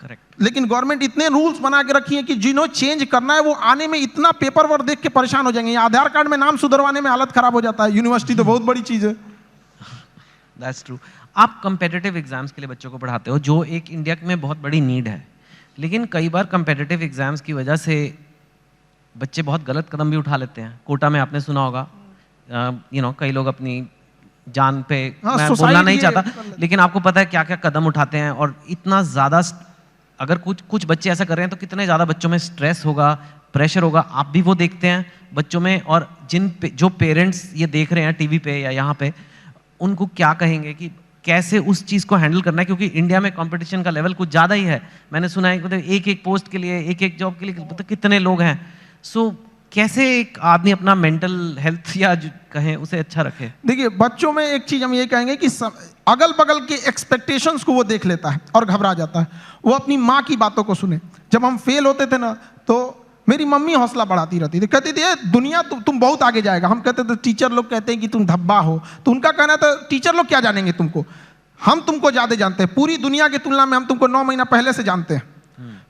Speaker 2: करेक्ट।
Speaker 3: लेकिन गवर्नमेंट इतने रूल्स बना के रखी है कि जिन्हों चेंज करना है वो आने में इतना पेपर वर्क देख के परेशान हो जाएंगे। आधार कार्ड में नाम सुधरवाने में हालत खराब हो जाता है, यूनिवर्सिटी तो बहुत बड़ी चीज है।
Speaker 2: That's true. आप कंपेटिटिव एग्जाम्स के लिए बच्चों को पढ़ाते हो, जो एक इंडिया में बहुत बड़ी नीड है, लेकिन कई बार कंपेटिटिव एग्जाम्स की वजह से बच्चे बहुत गलत कदम भी उठा लेते हैं। कोटा में आपने सुना होगा, कई लोग अपनी जान पे, मैं बोलना नहीं चाहता, लेकिन आपको पता है क्या क्या कदम उठाते हैं। और इतना ज़्यादा, अगर कुछ बच्चे ऐसा कर रहे हैं तो कितने ज़्यादा बच्चों में स्ट्रेस होगा, प्रेशर होगा। आप भी वो देखते हैं बच्चों में, और जो पेरेंट्स ये देख रहे हैं टीवी पे या यहाँ पे, उनको क्या कहेंगे कि कैसे उस चीज़ को हैंडल करना है? क्योंकि इंडिया में कंपटीशन का लेवल कुछ ज़्यादा ही है। मैंने सुना है मतलब एक पोस्ट के लिए, एक जॉब के लिए मतलब कितने लोग हैं। सो कैसे एक आदमी अपना मेंटल हेल्थ या कहें उसे अच्छा रखे?
Speaker 3: देखिए, बच्चों में एक चीज़ हम ये कहेंगे कि अगल बगल के एक्सपेक्टेशंस को वो देख लेता है और घबरा जाता है। वो अपनी माँ की बातों को सुने। जब हम फेल होते थे ना, तो मेरी मम्मी हौसला बढ़ाती रहती थी, कहती थी दुनिया तुम बहुत आगे जाएगा। हम कहते थे टीचर लोग कहते हैं कि तुम धब्बा हो, तो उनका कहना था टीचर लोग क्या जानेंगे तुमको, हम तुमको ज़्यादा जानते हैं, पूरी दुनिया की तुलना में हम तुमको 9 महीना पहले से जानते हैं,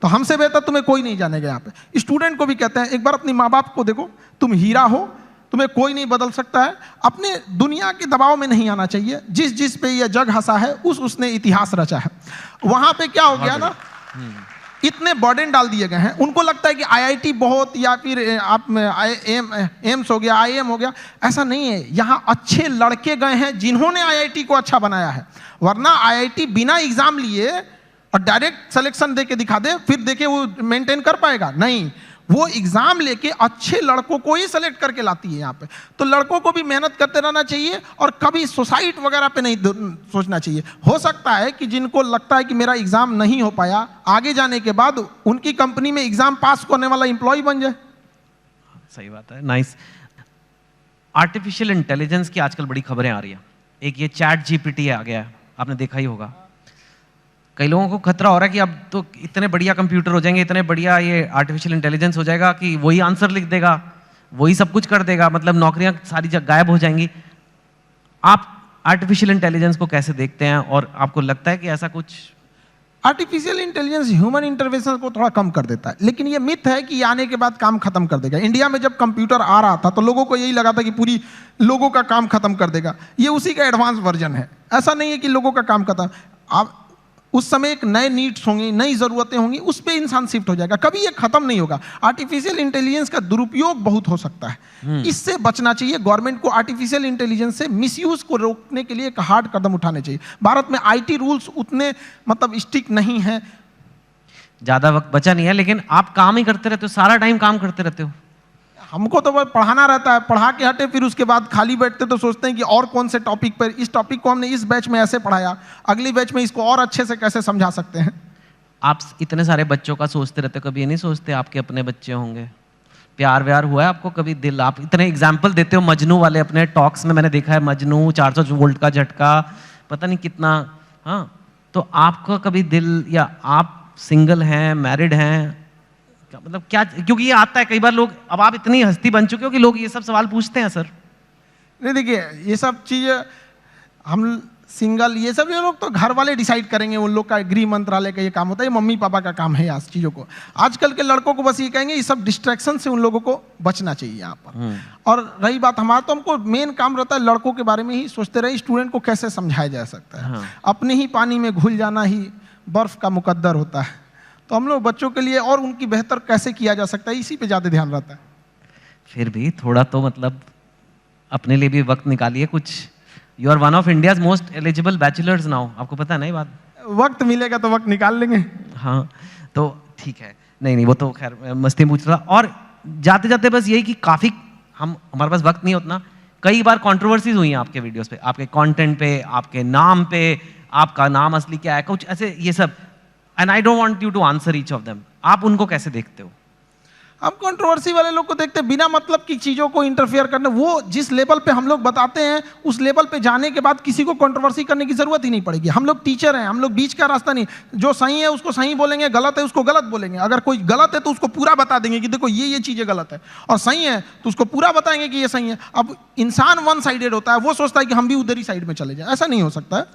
Speaker 3: तो हमसे बेहतर तुम्हें कोई नहीं जानेगा। यहाँ पे स्टूडेंट को भी कहते हैं एक बार अपनी माँ बाप को देखो, तुम हीरा हो, तुम्हें कोई नहीं बदल सकता है। अपने दुनिया के दबाव में नहीं आना चाहिए। जिस पे यह जग हंसा है उसने इतिहास रचा है। वहाँ पे क्या हो गया ना, इतने बर्डन डाल दिए गए हैं। उनको लगता है कि आईआईटी बहुत, या फिर आप एम्स हो गया, आईएम हो गया। ऐसा नहीं है, यहाँ अच्छे लड़के गए हैं जिन्होंने आईआईटी को अच्छा बनाया है। वरना आईआईटी बिना एग्जाम लिए और डायरेक्ट सिलेक्शन दे के दिखा दे, फिर देखे वो मेंटेन कर पाएगा? नहीं, वो एग्जाम लेके अच्छे लड़कों को ही सेलेक्ट करके लाती है यहाँ पे। तो लड़कों को भी मेहनत करते रहना चाहिए और कभी सुसाइड वगैरह पे नहीं सोचना चाहिए। हो सकता है कि जिनको लगता है कि मेरा एग्जाम नहीं हो पाया, आगे जाने के बाद उनकी कंपनी में एग्जाम पास करने वाला एम्प्लॉय बन जाए।
Speaker 2: सही बात है, नाइस। आर्टिफिशियल इंटेलिजेंस की आजकल बड़ी खबरें आ रही है। एक ये चैट जीपीटी आ गया है, आपने देखा ही होगा। कई लोगों को खतरा हो रहा है कि अब तो इतने बढ़िया कंप्यूटर हो जाएंगे, इतने बढ़िया ये आर्टिफिशियल इंटेलिजेंस हो जाएगा कि वही आंसर लिख देगा, वही सब कुछ कर देगा, मतलब नौकरियां सारी गायब हो जाएंगी। आप आर्टिफिशियल इंटेलिजेंस को कैसे देखते हैं, और आपको लगता है कि ऐसा कुछ?
Speaker 3: आर्टिफिशियल इंटेलिजेंस ह्यूमन इंटरवेंशन को थोड़ा कम कर देता है, लेकिन ये मिथ है कि आने के बाद काम खत्म कर देगा। इंडिया में जब कंप्यूटर आ रहा था तो लोगों को यही लगा था कि पूरी लोगों का काम खत्म कर देगा। ये उसी का एडवांस वर्जन है। ऐसा नहीं है कि लोगों का काम खत्म, आप उस समय एक नए नीड्स होंगी, नई ज़रूरतें होंगी, उस पर इंसान शिफ्ट हो जाएगा। कभी ये खत्म नहीं होगा। आर्टिफिशियल इंटेलिजेंस का दुरुपयोग बहुत हो सकता है, इससे बचना चाहिए। गवर्नमेंट को आर्टिफिशियल इंटेलिजेंस से मिसयूज को रोकने के लिए एक हार्ड कदम उठाने चाहिए। भारत में आईटी रूल्स उतने मतलब स्ट्रिक्ट नहीं हैं।
Speaker 2: ज़्यादा वक्त बचा नहीं है, लेकिन आप काम ही करते रहते हो, सारा टाइम काम करते रहते हो।
Speaker 3: हमको तो बस पढ़ाना रहता है, पढ़ा के हटे फिर उसके बाद खाली बैठते तो सोचते हैं कि और कौन से टॉपिक पर, इस टॉपिक को हमने इस बैच में ऐसे पढ़ाया, अगली बैच में इसको और अच्छे से कैसे समझा सकते हैं।
Speaker 2: आप इतने सारे बच्चों का सोचते रहते हो, कभी ये नहीं सोचते आपके अपने बच्चे होंगे? प्यार व्यार हुआ है आपको कभी? दिल, आप इतने एग्जाम्पल देते हो मजनू वाले अपने टॉक्स में, मैंने देखा है मजनू 400 वोल्ट का झटका, पता नहीं कितना। हाँ, तो आपका कभी दिल, या आप सिंगल हैं, मैरिड हैं, मतलब क्या? क्योंकि ये आता है कई बार लोग, अब आप इतनी हस्ती बन चुके हो कि लोग ये सब सवाल पूछते हैं सर।
Speaker 3: नहीं देखिए, ये सब चीज़ हम सिंगल, ये सब ये लोग तो घर वाले डिसाइड करेंगे, उन लोग का गृह मंत्रालय का ये काम होता है, ये मम्मी पापा का काम है आज चीज़ों को। आजकल के लड़कों को बस ये कहेंगे, ये सब डिस्ट्रैक्शन से उन लोगों को बचना चाहिए यहाँ पर। और रही बात हमारा, तो हमको मेन काम रहता है लड़कों के बारे में ही सोचते रहे, स्टूडेंट को कैसे समझाया जा सकता है। अपने ही पानी में घुल जाना ही बर्फ का मुकद्दर होता है, तो हम लोग बच्चों के लिए और उनकी बेहतर कैसे किया जा सकता है, इसी पे ज़्यादा ध्यान रहता है।
Speaker 2: फिर भी थोड़ा तो मतलब अपने लिए भी वक्त निकालिए कुछ। You are one of India's most eligible bachelors now, आपको पता है ना ये बात?
Speaker 3: वक्त मिलेगा तो वक्त निकाल लेंगे।
Speaker 2: हाँ, तो ठीक है। नहीं, वो तो खैर मस्ती पूछ रहा। और जाते जाते बस यही कि काफ़ी हमारे पास वक्त नहीं उतना, कई बार कंट्रोवर्सीज हुई हैं आपके वीडियोस पे, आपके कंटेंट पे, आपके नाम पे, आपका नाम असली क्या है, कुछ ऐसे ये सब। And I don't want you to answer each of them. आप उनको कैसे देखते हो?
Speaker 3: हम कंट्रोवर्सी वाले लोग को देखते हैं, बिना मतलब की चीज़ों को इंटरफेयर करने, वो जिस लेवल पे हम लोग बताते हैं उस लेवल पे जाने के बाद किसी को कंट्रोवर्सी करने की जरूरत ही नहीं पड़ेगी। हम लोग टीचर हैं, हम लोग बीच का रास्ता नहीं, जो सही है उसको सही बोलेंगे, गलत है उसको गलत बोलेंगे। अगर कोई गलत है तो उसको पूरा बता देंगे कि देखो ये चीज़ें गलत है, और सही है तो उसको पूरा बताएंगे कि ये सही है। अब इंसान वन साइडेड होता है, वो सोचता है कि हम भी उधर ही साइड में चले जाए, ऐसा नहीं हो सकता है।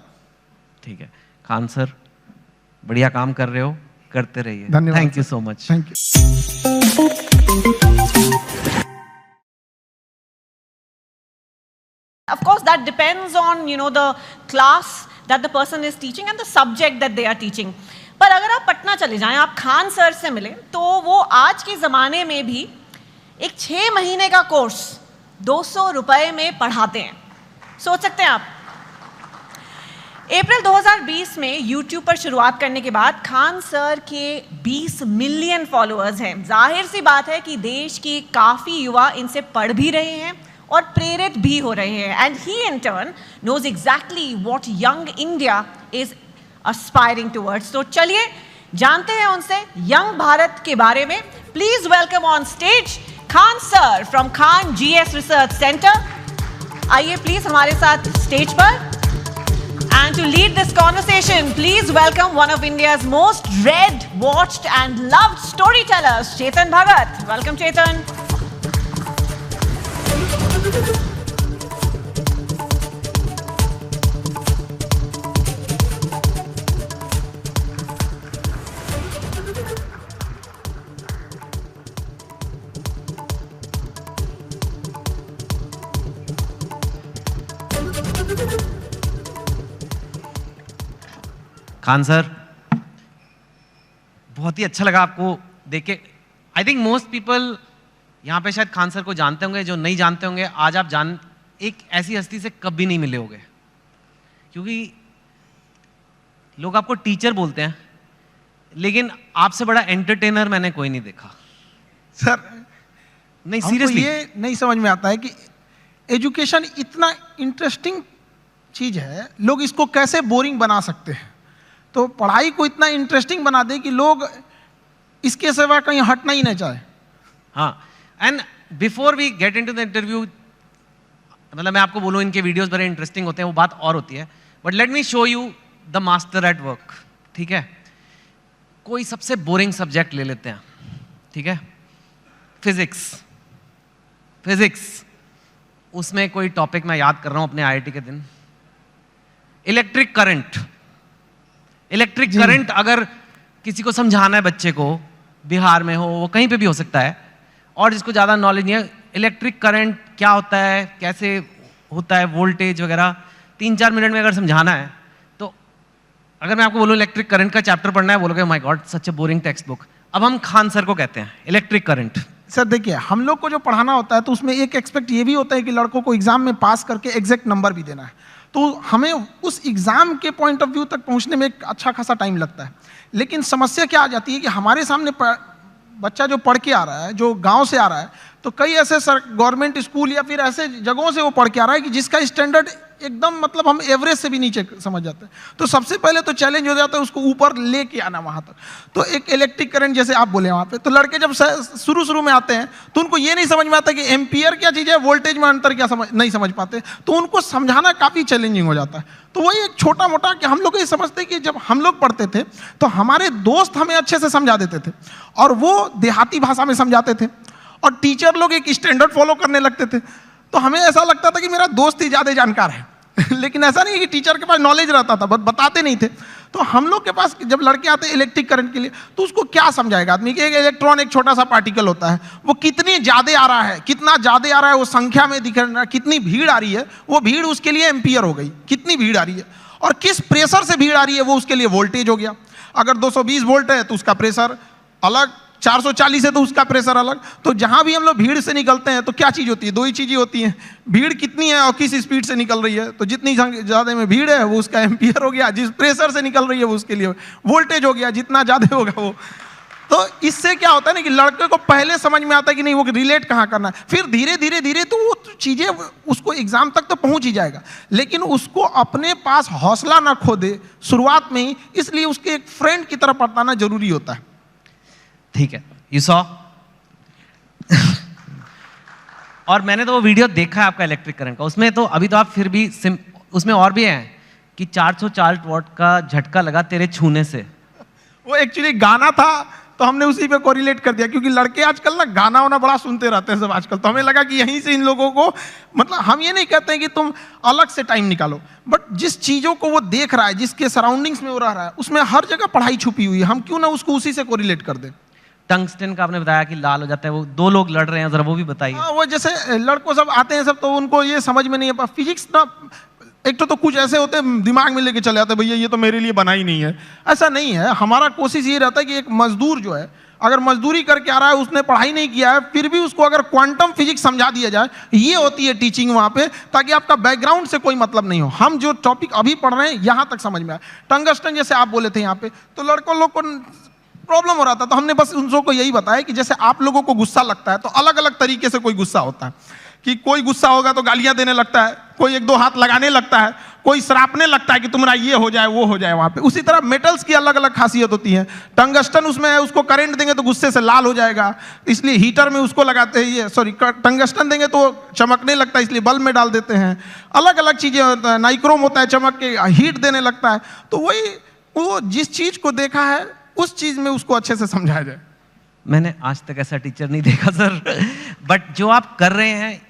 Speaker 2: ठीक है खान सर, बढ़िया काम कर रहे हो, करते रहिए।
Speaker 3: धन्यवाद।
Speaker 2: Thank you so much.
Speaker 3: Thank you.
Speaker 1: Of course, that depends on, the class that the person is teaching and the subject that they are teaching. पर अगर आप पटना चले जाएं, आप खान सर से मिलें, तो वो आज के ज़माने में भी एक 6 महीने का कोर्स 200 रुपए में पढ़ाते हैं। सोच सकते हैं आप। अप्रैल 2020 में YouTube पर शुरुआत करने के बाद खान सर के 20 मिलियन फॉलोअर्स हैं। जाहिर सी बात है कि देश के काफ़ी युवा इनसे पढ़ भी रहे हैं और प्रेरित भी हो रहे हैं। And he in turn knows exactly what young India is aspiring towards. तो चलिए जानते हैं उनसे यंग भारत के बारे में। Please welcome on stage Khan sir from Khan GS research centre. आइए प्लीज हमारे साथ स्टेज पर। And to lead this conversation, please welcome one of India's most read, watched and loved storytellers, Chetan Bhagat. Welcome, Chetan.
Speaker 2: Khan sir, बहुत ही अच्छा लगा आपको देख के। आई थिंक मोस्ट पीपल यहाँ पे शायद खान सर को जानते होंगे, जो नहीं जानते होंगे आज आप एक ऐसी हस्ती से कभी नहीं मिले होंगे, क्योंकि लोग आपको टीचर बोलते हैं, लेकिन आपसे बड़ा एंटरटेनर मैंने कोई नहीं देखा
Speaker 3: सर।
Speaker 2: नहीं सीरियसली,
Speaker 3: ये नहीं समझ में आता है कि एजुकेशन इतना इंटरेस्टिंग चीज है, लोग इसको कैसे बोरिंग बना सकते हैं। तो पढ़ाई को इतना इंटरेस्टिंग बना दे कि लोग इसके सिवा कहीं हटना ही नहीं चाहे।
Speaker 2: हाँ, and before we get into the interview, मतलब मैं आपको बोलूँ इनके वीडियोस बड़े इंटरेस्टिंग होते हैं, वो बात और होती है, but let me show you the master at work. ठीक है, कोई सबसे बोरिंग सब्जेक्ट ले लेते हैं, ठीक है, फिजिक्स, उसमें कोई टॉपिक मैं याद कर रहा हूँ अपने IIT के दिन, इलेक्ट्रिक करंट अगर किसी को समझाना है बच्चे को, बिहार में हो, वो कहीं पे भी हो सकता है, और जिसको ज़्यादा नॉलेज नहीं है, इलेक्ट्रिक करंट क्या होता है, कैसे होता है, वोल्टेज वगैरह 3-4 मिनट में अगर समझाना है, तो अगर मैं आपको बोलूँ इलेक्ट्रिक करंट का चैप्टर पढ़ना है, बोलोगे my God such A boring text book. अब हम खान सर को कहते हैं इलेक्ट्रिक करंट।
Speaker 3: सर देखिए, हम लोग को जो पढ़ाना होता है तो उसमें एक एक्सपेक्ट ये भी होता है कि लड़कों को एग्जाम में पास करके एग्जैक्ट नंबर भी देना है। तो हमें उस एग्ज़ाम के पॉइंट ऑफ व्यू तक पहुंचने में एक अच्छा खासा टाइम लगता है। लेकिन समस्या क्या आ जाती है कि हमारे सामने बच्चा जो पढ़ के आ रहा है, जो गांव से आ रहा है, तो कई ऐसे गवर्नमेंट स्कूल या फिर ऐसे जगहों से वो पढ़ के आ रहा है कि जिसका स्टैंडर्ड एकदम मतलब हम एवरेज से भी नीचे समझ जाते हैं। तो सबसे पहले तो चैलेंज हो जाता है उसको ऊपर लेके आना वहाँ तक। तो एक इलेक्ट्रिक करंट जैसे आप बोले वहाँ पे, तो लड़के जब शुरू में आते हैं तो उनको ये नहीं समझ में आता कि एम्पियर क्या चीज़ है, वोल्टेज में अंतर क्या नहीं समझ पाते, तो उनको समझाना काफ़ी चैलेंजिंग हो जाता है। तो वही एक छोटा मोटा कि हम लोग ये समझते कि जब हम लोग पढ़ते थे तो हमारे दोस्त हमें अच्छे से समझा देते थे और वो देहाती भाषा में समझाते थे और टीचर लोग एक स्टैंडर्ड फॉलो करने लगते थे। तो हमें ऐसा लगता था कि मेरा दोस्त ही ज़्यादा जानकार है लेकिन ऐसा नहीं है कि टीचर के पास नॉलेज रहता था, बट बताते नहीं थे। तो हम लोग के पास जब लड़के आते हैं इलेक्ट्रिक करंट के लिए, तो उसको क्या समझाएगा आदमी कि एक इलेक्ट्रॉन एक छोटा सा पार्टिकल होता है, वो कितनी ज़्यादा आ रहा है, कितना ज़्यादा आ रहा है वो संख्या में दिख रहा है, कितनी भीड़ आ रही है, वो भीड़ उसके लिए एम्पियर हो गई, कितनी भीड़ आ रही है, और किस प्रेशर से भीड़ आ रही है वो उसके लिए वोल्टेज हो गया। अगर 220 वोल्ट है तो उसका प्रेशर अलग, 440 है तो उसका प्रेशर अलग। तो जहां भी हम लोग भीड़ से निकलते हैं तो क्या चीज़ होती है, दो ही चीज़ें होती हैं, भीड़ कितनी है और किस स्पीड से निकल रही है। तो जितनी ज़्यादा में भीड़ है वो उसका एम्पियर हो गया, जिस प्रेशर से निकल रही है वो उसके लिए वोल्टेज हो गया, जितना ज़्यादा होगा वो। तो इससे क्या होता है ना कि लड़के को पहले समझ में आता है कि नहीं वो रिलेट कहाँ करना है, फिर धीरे धीरे धीरे तो वो चीज़ें उसको एग्जाम तक तो पहुँच ही जाएगा, लेकिन उसको अपने पास हौसला ना खो दे शुरुआत में ही, इसलिए उसके एक फ्रेंड की तरह बताना जरूरी होता है।
Speaker 2: ठीक है, यू सॉ और मैंने तो वो वीडियो देखा है आपका इलेक्ट्रिक करंट का, उसमें तो अभी तो आप फिर भी उसमें और भी हैं कि 440 वॉट का झटका लगा तेरे छूने से।
Speaker 3: वो एक्चुअली गाना था तो हमने उसी पे कोरिलेट कर दिया, क्योंकि लड़के आजकल ना गाना वाना बड़ा सुनते रहते हैं सब आजकल, तो हमें लगा कि यहीं से इन लोगों को, मतलब हम ये नहीं कहते हैं कि तुम अलग से टाइम निकालो, बट जिस चीज़ों को वो देख रहा है, जिसके सराउंडिंग्स में वो रह रहा है, उसमें हर जगह पढ़ाई छुपी हुई है, हम क्यों ना उसको उसी से कोरिलेट कर दें।
Speaker 2: टंगस्टन का आपने बताया कि लाल हो जाता है, वो दो लोग लड़ रहे हैं, जरा वो भी बताइए।
Speaker 3: वो जैसे लड़कों सब आते हैं सब, तो उनको ये समझ में नहीं है फिजिक्स ना, एक तो कुछ ऐसे होते हैं दिमाग में लेके चले आते हैं, भैया ये तो मेरे लिए बना ही नहीं है। ऐसा नहीं है, हमारा कोशिश ये रहता है कि एक मजदूर जो है, अगर मजदूरी करके आ रहा है, उसने पढ़ाई नहीं किया है, फिर भी उसको अगर क्वांटम फिजिक्स समझा दिया जाए, ये होती है टीचिंग वहाँ पे, ताकि आपका बैकग्राउंड से कोई मतलब नहीं हो, हम जो टॉपिक अभी पढ़ रहे हैं यहाँ तक समझ में आए। टंगस्टन जैसे आप बोले थे यहाँ पे, तो लड़कों लोग को प्रॉब्लम हो रहा था, तो हमने बस उन लोगों को यही बताया कि जैसे आप लोगों को गुस्सा लगता है तो अलग अलग तरीके से कोई गुस्सा होता है, कि कोई गुस्सा होगा तो गालियां देने लगता है, कोई एक दो हाथ लगाने लगता है, कोई सरापने लगता है कि तुम्हारा ये हो जाए वो हो जाए वहां पे। उसी तरह मेटल्स की अलग अलग खासियत होती है। टंगस्टन उसमें है, उसको करंट देंगे तो गुस्से से लाल हो जाएगा, इसलिए हीटर में उसको लगाते हैं, ये सॉरी टंगस्टन देंगे तो चमकने लगता है, इसलिए बल्ब में डाल देते हैं। अलग अलग चीजें होता है, नाइक्रोम होता है, चमक के हीट देने लगता है। तो वही वो जिस चीज को देखा है उस चीज में उसको अच्छे से समझाया जाए।
Speaker 2: मैंने आज तक ऐसा टीचर नहीं देखा सर, बट जो आप कर रहे हैं,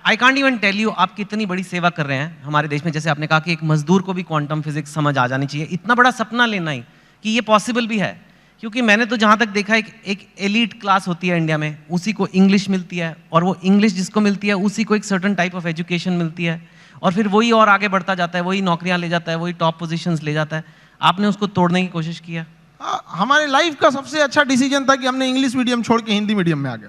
Speaker 2: I can't even tell you आप कितनी बड़ी सेवा कर रहे हैं हमारे देश में। जैसे आपने कहा कि एक मजदूर को भी क्वांटम फिजिक्स समझ आ जानी चाहिए, इतना बड़ा सपना लेना ही कि ये पॉसिबल भी है। क्योंकि मैंने तो जहाँ तक देखा एक एलीट क्लास होती है इंडिया में, उसी को इंग्लिश मिलती है, और वो इंग्लिश जिसको मिलती है उसी को एक सर्टन टाइप ऑफ एजुकेशन मिलती है, और फिर वही और आगे बढ़ता जाता है, वही नौकरियाँ ले जाता है, वही टॉप पोजिशंस ले जाता है। आपने उसको तोड़ने की कोशिश किया?
Speaker 3: हमारे लाइफ का सबसे अच्छा डिसीजन था कि हमने इंग्लिश मीडियम छोड़ के हिंदी मीडियम में आ गए।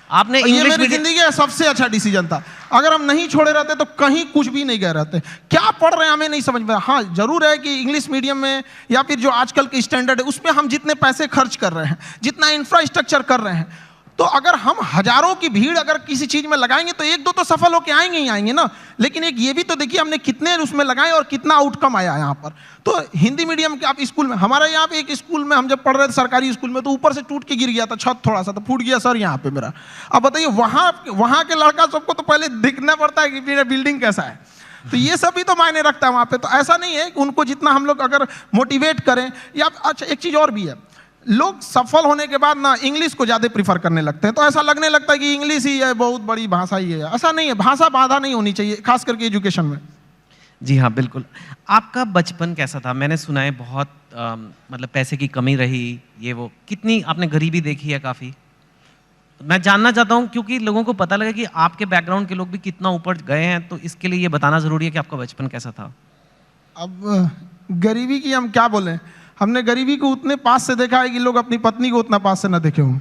Speaker 2: आपने
Speaker 3: ये मेरी जिंदगी का सबसे अच्छा डिसीजन था। अगर हम नहीं छोड़े रहते तो कहीं कुछ भी नहीं गए रहते। क्या पढ़ रहे हैं हमें नहीं समझ में। हाँ जरूर है कि इंग्लिश मीडियम में या फिर जो आजकल के स्टैंडर्ड है उसमें हम जितने पैसे खर्च कर रहे हैं, जितना इंफ्रास्ट्रक्चर कर रहे हैं, तो अगर हम हजारों की भीड़ अगर किसी चीज में लगाएंगे तो एक दो तो सफल होके आएंगे ही आएंगे ना। लेकिन एक ये भी तो देखिए हमने कितने उसमें लगाए और कितना आउटकम आया यहाँ पर। तो हिंदी मीडियम के आप स्कूल में, हमारे यहाँ पे एक स्कूल में हम जब पढ़ रहे थे सरकारी स्कूल में, तो ऊपर से टूट के गिर गया था छत, थोड़ा सा तो फूट गया सर यहाँ पे मेरा। अब बताइए वहाँ के लड़का सबको तो पहले दिखना पड़ता है कि मेरा बिल्डिंग कैसा है। तो ये सब भी तो मायने रखता है वहाँ पे। तो ऐसा नहीं है कि उनको जितना हम लोग अगर मोटिवेट करें या अच्छा एक चीज़ और भी है, लोग सफल होने के बाद ना इंग्लिश को ज़्यादा प्रीफर करने लगते हैं। तो ऐसा लगने लगता है कि इंग्लिश ही है बहुत बड़ी भाषा ही है। ऐसा नहीं है, भाषा बाधा नहीं होनी चाहिए, खास करके एजुकेशन में।
Speaker 2: जी हाँ बिल्कुल। आपका बचपन कैसा था? मैंने सुना है बहुत मतलब पैसे की कमी रही, ये वो, कितनी आपने गरीबी देखी है काफ़ी। मैं जानना चाहता हूँ क्योंकि लोगों को पता लगे कि आपके बैकग्राउंड के लोग भी कितना ऊपर गए हैं, तो इसके लिए ये बताना ज़रूरी है कि आपका बचपन कैसा था।
Speaker 3: अब गरीबी की हम क्या बोलें, हमने गरीबी को उतने पास से देखा है कि लोग अपनी पत्नी को उतना पास से ना देखे हों।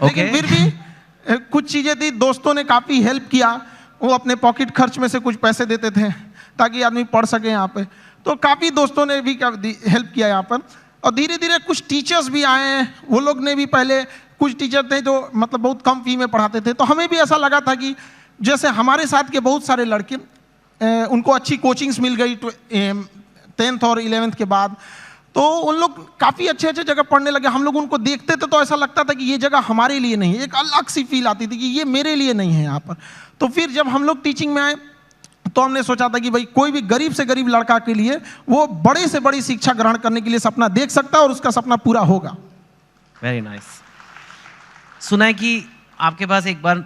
Speaker 3: लेकिन फिर भी कुछ चीजें थी, दोस्तों ने काफी हेल्प किया, वो अपने पॉकेट खर्च में से कुछ पैसे देते थे ताकि आदमी पढ़ सके यहाँ पे। तो काफ़ी दोस्तों ने भी हेल्प किया यहाँ पर। और धीरे धीरे कुछ टीचर्स भी आए हैं, वो लोग ने भी पहले, कुछ टीचर थे जो मतलब बहुत कम फी में पढ़ाते थे। तो हमें भी ऐसा लगा था कि जैसे हमारे साथ के बहुत सारे लड़के उनको अच्छी कोचिंग्स मिल गई 10th और 11th के बाद, तो उन लोग काफ़ी अच्छे अच्छे जगह पढ़ने लगे। हम लोग उनको देखते थे तो ऐसा लगता था कि ये जगह हमारे लिए नहीं है, एक अलग सी फील आती थी कि ये मेरे लिए नहीं है यहाँ पर। तो फिर जब हम लोग टीचिंग में आए तो हमने सोचा था कि भाई कोई भी गरीब से गरीब लड़का के लिए वो बड़े से बड़ी शिक्षा ग्रहण करने के लिए सपना देख सकता है और उसका सपना पूरा होगा।
Speaker 2: Very nice. सुना है कि आपके पास एक बार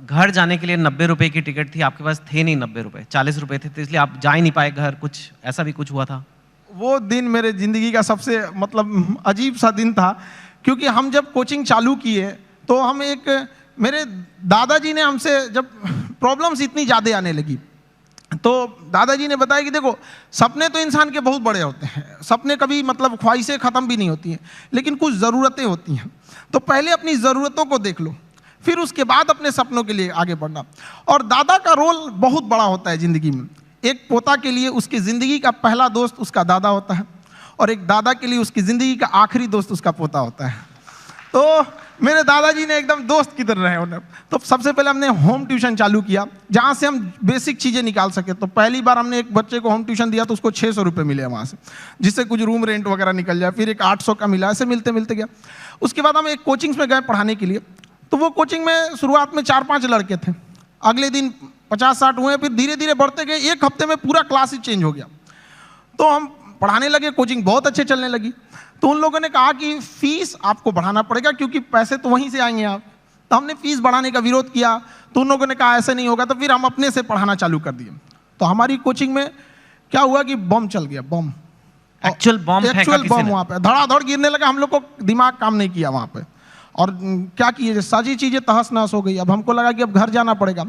Speaker 2: घर जाने के लिए 90 रुपए की टिकट थी, आपके पास थे नहीं 90 रुपए, 40 रुपए थे, तो इसलिए आप जा ही नहीं पाए घर, कुछ ऐसा भी कुछ हुआ था?
Speaker 3: वो दिन मेरे ज़िंदगी का सबसे मतलब अजीब सा दिन था, क्योंकि हम जब कोचिंग चालू किए तो हम मेरे दादाजी ने हमसे, जब प्रॉब्लम्स इतनी ज़्यादा आने लगी तो दादाजी ने बताया कि देखो, सपने तो इंसान के बहुत बड़े होते हैं, सपने कभी मतलब ख्वाहिशें ख़त्म भी नहीं होती हैं, लेकिन कुछ ज़रूरतें होती हैं। तो पहले अपनी ज़रूरतों को देख लो, फिर उसके बाद अपने सपनों के लिए आगे बढ़ना। और दादा का रोल बहुत बड़ा होता है ज़िंदगी में। एक पोता के लिए उसकी ज़िंदगी का पहला दोस्त उसका दादा होता है, और एक दादा के लिए उसकी ज़िंदगी का आखिरी दोस्त उसका पोता होता है। तो मेरे दादाजी ने एकदम दोस्त की तरह रहे उन्हें। तो सबसे पहले हमने होम ट्यूशन चालू किया, जहाँ से हम बेसिक चीज़ें निकाल सके। तो पहली बार हमने एक बच्चे को होम ट्यूशन दिया तो उसको 600 रुपये मिले वहाँ से, जिससे कुछ रूम रेंट वगैरह निकल जाए। फिर एक 800 का मिला, ऐसे मिलते मिलते गया। उसके बाद हम एक कोचिंग्स में गए पढ़ाने के लिए। तो वो कोचिंग में शुरुआत में 4-5 लड़के थे, अगले दिन 50-60 हुए, फिर धीरे धीरे बढ़ते गए। एक हफ्ते में पूरा क्लास ही चेंज हो गया। तो हम पढ़ाने लगे, कोचिंग बहुत अच्छे चलने लगी। तो उन लोगों ने कहा कि फीस आपको बढ़ाना पड़ेगा, क्योंकि पैसे तो वहीं से आएंगे आप। तो हमने फीस बढ़ाने का विरोध किया, तो उन लोगों ने कहा ऐसे नहीं होगा। तो फिर हम अपने से पढ़ाना चालू कर दिए। तो हमारी कोचिंग में क्या हुआ कि बम चल गया, बम,
Speaker 2: एक्चुअल बम
Speaker 3: वहाँ पे धड़ाधड़ गिरने लगा। हम लोग को दिमाग काम नहीं किया वहाँ पे, और क्या किए, सारी चीज़ें तहस नहस हो गई। अब हमको लगा कि अब घर जाना पड़ेगा,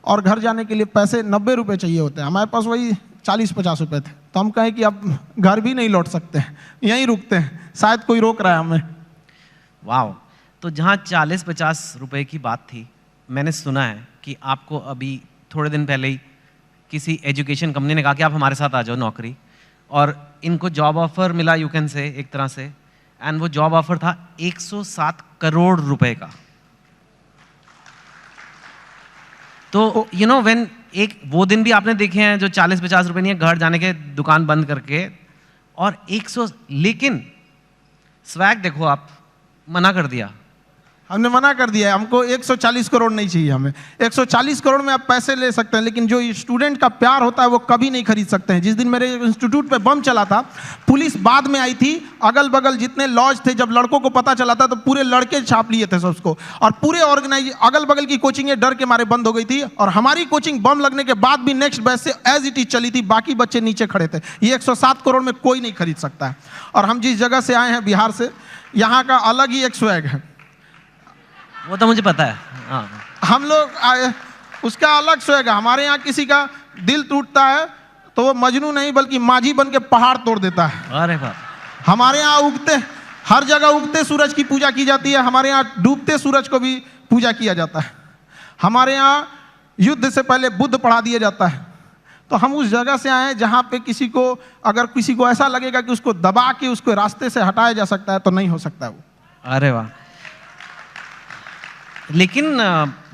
Speaker 3: और घर जाने के लिए पैसे 90 रुपये चाहिए होते हैं, हमारे पास वही 40-50 रुपये थे। तो हम कहें कि अब घर भी नहीं लौट सकते हैं, यहीं रुकते हैं, शायद कोई रोक रहा है हमें।
Speaker 2: वाह। तो जहाँ 40-50 रुपए की बात थी, मैंने सुना है कि आपको अभी थोड़े दिन पहले ही किसी एजुकेशन कंपनी ने कहा कि आप हमारे साथ आ जाओ नौकरी, और इनको जॉब ऑफर मिला, यू कैन से, एक तरह से। एंड वो जॉब ऑफर था 107 करोड़ रुपए का। तो यू नो व्हेन, एक वो दिन भी आपने देखे हैं जो 40-50 रुपए नहीं है, घर जाने के दुकान बंद करके, और 100, लेकिन स्वैग देखो, आप मना कर दिया।
Speaker 3: हमने मना कर दिया है, हमको 140 करोड़ नहीं चाहिए। हमें 140 करोड़ में आप पैसे ले सकते हैं, लेकिन जो स्टूडेंट का प्यार होता है वो कभी नहीं खरीद सकते हैं। जिस दिन मेरे इंस्टीट्यूट पे बम चला था, पुलिस बाद में आई थी, अगल बगल जितने लॉज थे, जब लड़कों को पता चला था तो पूरे लड़के छाप लिए थे सबको, और पूरे अगल बगल की कोचिंगें डर के मारे बंद हो गई थी। और हमारी कोचिंग बम लगने के बाद भी नेक्स्ट बैच से एज इट इज चली थी, बाकी बच्चे नीचे खड़े थे। ये 107 करोड़ में कोई नहीं खरीद सकता है। और हम जिस जगह से आए हैं, बिहार से, यहाँ का अलग ही एक स्वैग है,
Speaker 2: वो तो मुझे पता है। हाँ,
Speaker 3: हम लोग उसका अलग स्वैग है। हमारे यहाँ किसी का दिल टूटता है तो वो मजनू नहीं बल्कि माझी बन के पहाड़ तोड़ देता है।
Speaker 2: अरे वाह।
Speaker 3: हमारे यहाँ हर जगह उगते सूरज की पूजा की जाती है, हमारे यहाँ डूबते सूरज को भी पूजा किया जाता है। हमारे यहाँ युद्ध से पहले बुद्ध पढ़ा दिया जाता है। तो हम उस जगह से आए हैं जहाँ पे अगर किसी को ऐसा लगेगा कि उसको दबा के उसको रास्ते से हटाया जा सकता है, तो नहीं हो सकता है वो।
Speaker 2: अरे वाह। लेकिन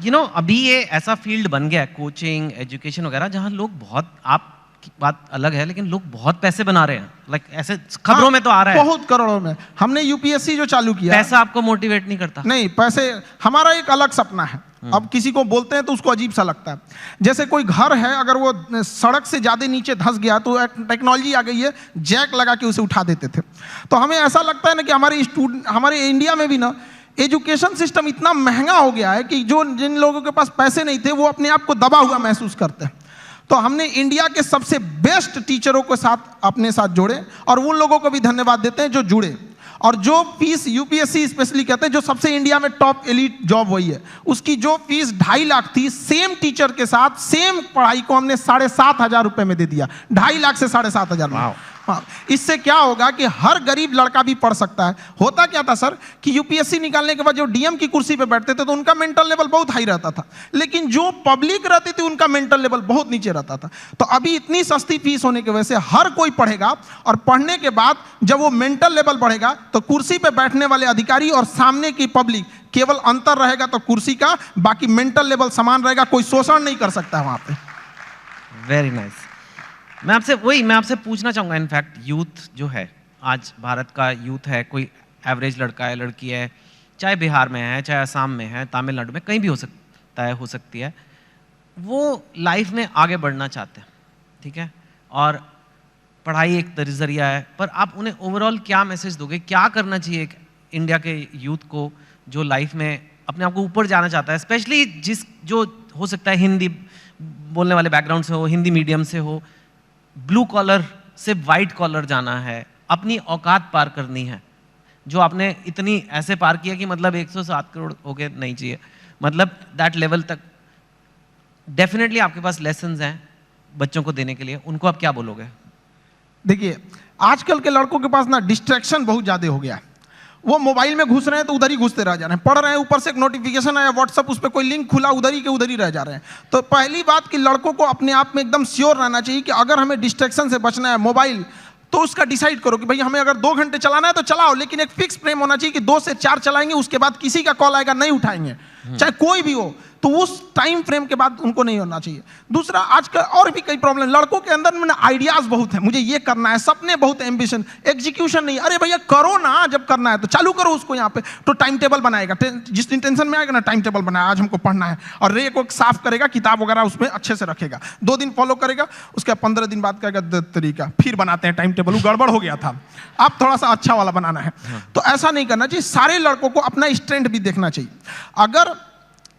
Speaker 2: यू नो अभी ये ऐसा फील्ड बन गया है, कोचिंग, एजुकेशन वगैरह, जहाँ लोग बहुत, आपकी बात अलग है, लेकिन लोग बहुत पैसे बना रहे हैं। लाइक ऐसे खबरों में तो आ रहा है
Speaker 3: बहुत करोड़ों में। हमने यूपीएससी जो चालू किया,
Speaker 2: पैसा आपको मोटिवेट नहीं करता?
Speaker 3: नहीं, पैसे हमारा एक अलग सपना है। अब किसी को बोलते हैं तो उसको अजीब सा लगता है। जैसे कोई घर है, अगर वो सड़क से ज्यादा नीचे धंस गया तो टेक्नोलॉजी आ गई है, जैक लगा के उसे उठा देते थे। तो हमें ऐसा लगता है ना कि हमारे इंडिया में भी ना एजुकेशन सिस्टम इतना महंगा हो गया है कि जिन लोगों के पास पैसे नहीं थे वो अपने आप को दबा हुआ महसूस करते हैं। तो हमने इंडिया के सबसे बेस्ट टीचरों के साथ अपने साथ जोड़े, और उन लोगों को भी धन्यवाद देते हैं जो जुड़े। और जो फीस यूपीएससी स्पेशली कहते हैं, जो सबसे इंडिया में टॉप एलीट जॉब वही है, उसकी जो फीस 2.5 लाख थी, सेम टीचर के साथ सेम पढ़ाई को हमने 7,500 रुपए में दे दिया। 2.5 लाख से 7,500 में। हाँ, इससे क्या होगा कि हर गरीब लड़का भी पढ़ सकता है। होता क्या था सर कि यूपीएससी निकालने के बाद जो डीएम की कुर्सी पे बैठते थे तो उनका मेंटल लेवल बहुत हाई रहता था, लेकिन जो पब्लिक रहती थी उनका मेंटल लेवल बहुत नीचे रहता था। तो अभी इतनी सस्ती फीस होने की वजह से हर कोई पढ़ेगा, और पढ़ने के बाद जब वो मेंटल लेवल बढ़ेगा तो कुर्सी पे बैठने वाले अधिकारी और सामने की पब्लिक केवल अंतर रहेगा तो कुर्सी का, बाकी मेंटल लेवल समान रहेगा, कोई शोषण नहीं कर सकता वहां पे।
Speaker 2: Very nice. मैं आपसे पूछना चाहूँगा, इनफैक्ट यूथ जो है, आज भारत का यूथ है, कोई एवरेज लड़का है, लड़की है, चाहे बिहार में है, चाहे असम में है, तमिलनाडु में, कहीं भी हो सकता है, हो सकती है, वो लाइफ में आगे बढ़ना चाहते हैं, ठीक है, और पढ़ाई एक जरिया है, पर आप उन्हें ओवरऑल क्या मैसेज दोगे, क्या करना चाहिए एक इंडिया के यूथ को जो लाइफ में अपने आप को ऊपर जाना चाहता है, स्पेशली जो हो सकता है हिंदी बोलने वाले बैकग्राउंड से हो, हिंदी मीडियम से हो, ब्लू कॉलर से वाइट कॉलर जाना है, अपनी औकात पार करनी है, जो आपने इतनी ऐसे पार किया कि मतलब 107 करोड़ हो गए नहीं चाहिए, मतलब दैट लेवल तक डेफिनेटली आपके पास लेसन्स हैं बच्चों को देने के लिए, उनको आप क्या बोलोगे?
Speaker 3: देखिए, आजकल के लड़कों के पास ना डिस्ट्रैक्शन बहुत ज़्यादा हो गया है। वो मोबाइल में घुस रहे हैं तो उधर ही घुसते रह जा रहे हैं, पढ़ रहे हैं, ऊपर से एक नोटिफिकेशन आया व्हाट्सएप, उस पर कोई लिंक खुला, उधर ही रह जा रहे हैं। तो पहली बात कि लड़कों को अपने आप में एकदम श्योर रहना चाहिए कि अगर हमें डिस्ट्रैक्शन से बचना है मोबाइल, तो उसका डिसाइड करो कि भाई हमें अगर 2 घंटे चलाना है तो चलाओ, लेकिन एक फिक्स फ्रेम होना चाहिए कि 2 से 4 चलाएंगे, उसके बाद किसी का कॉल आएगा नहीं उठाएंगे, चाहे कोई भी हो, तो उस टाइम फ्रेम के बाद उनको नहीं होना चाहिए। दूसरा, आजकल और भी कई प्रॉब्लम, लड़कों के अंदर में आइडियाज बहुत है, मुझे ये करना है, सपने बहुत, एम्बिशन, एग्जीक्यूशन नहीं। अरे भैया करो ना, जब करना है तो चालू करो उसको। यहाँ पे तो टाइम टेबल बनाएगा, जिस दिन टेंशन में आएगा ना, टाइम टेबल बनाया, आज हमको पढ़ना है, और रे को साफ करेगा, किताब वगैरह उसमें अच्छे से रखेगा, 2 दिन फॉलो करेगा, उसके 15 दिन बाद कहेगा तरीका, फिर बनाते हैं टाइम टेबल, वो गड़बड़ हो गया था, अब थोड़ा सा अच्छा वाला बनाना है। तो ऐसा नहीं करना चाहिए। सारे लड़कों को अपना स्ट्रेंथ भी देखना चाहिए। अगर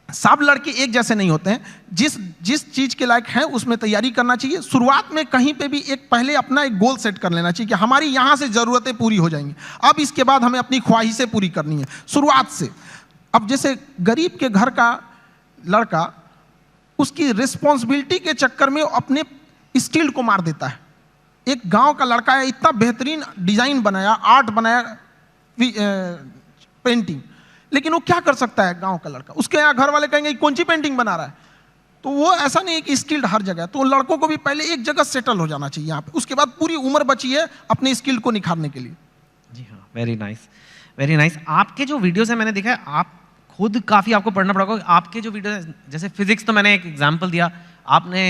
Speaker 3: सब लड़के एक जैसे नहीं होते हैं, जिस चीज के लायक हैं उसमें तैयारी करना चाहिए। शुरुआत में कहीं पे भी पहले अपना एक गोल सेट कर लेना चाहिए कि हमारी यहां से जरूरतें पूरी हो जाएंगी, अब इसके बाद हमें अपनी ख्वाहिशें पूरी करनी है शुरुआत से। अब जैसे गरीब के घर का लड़का उसकी रिस्पॉन्सिबिलिटी के चक्कर में अपने स्किल को मार देता है। एक गांव का लड़का है, इतना बेहतरीन डिजाइन बनाया, आर्ट बनाया, पेंटिंग, लेकिन वो क्या कर सकता है गांव का लड़का? उसके यहाँ घर वाले कहेंगे कौन सी पेंटिंग बना रहा है? तो वो ऐसा नहीं है कि स्किल्ड हर जगह। तो लड़कों को भी पहले एक जगह सेटल हो जाना चाहिए यहाँ पे, उसके बाद पूरी उम्र बची है अपने स्किल को निखारने के लिए।
Speaker 2: जी हाँ, वेरी नाइस, वेरी नाइस। आपके जो वीडियोस हैं मैंने देखा है, आप खुद काफ़ी आपको पढ़ना पड़ेगा। आपके जो वीडियो जैसे फिजिक्स, तो मैंने एक एग्जाम्पल दिया, आपने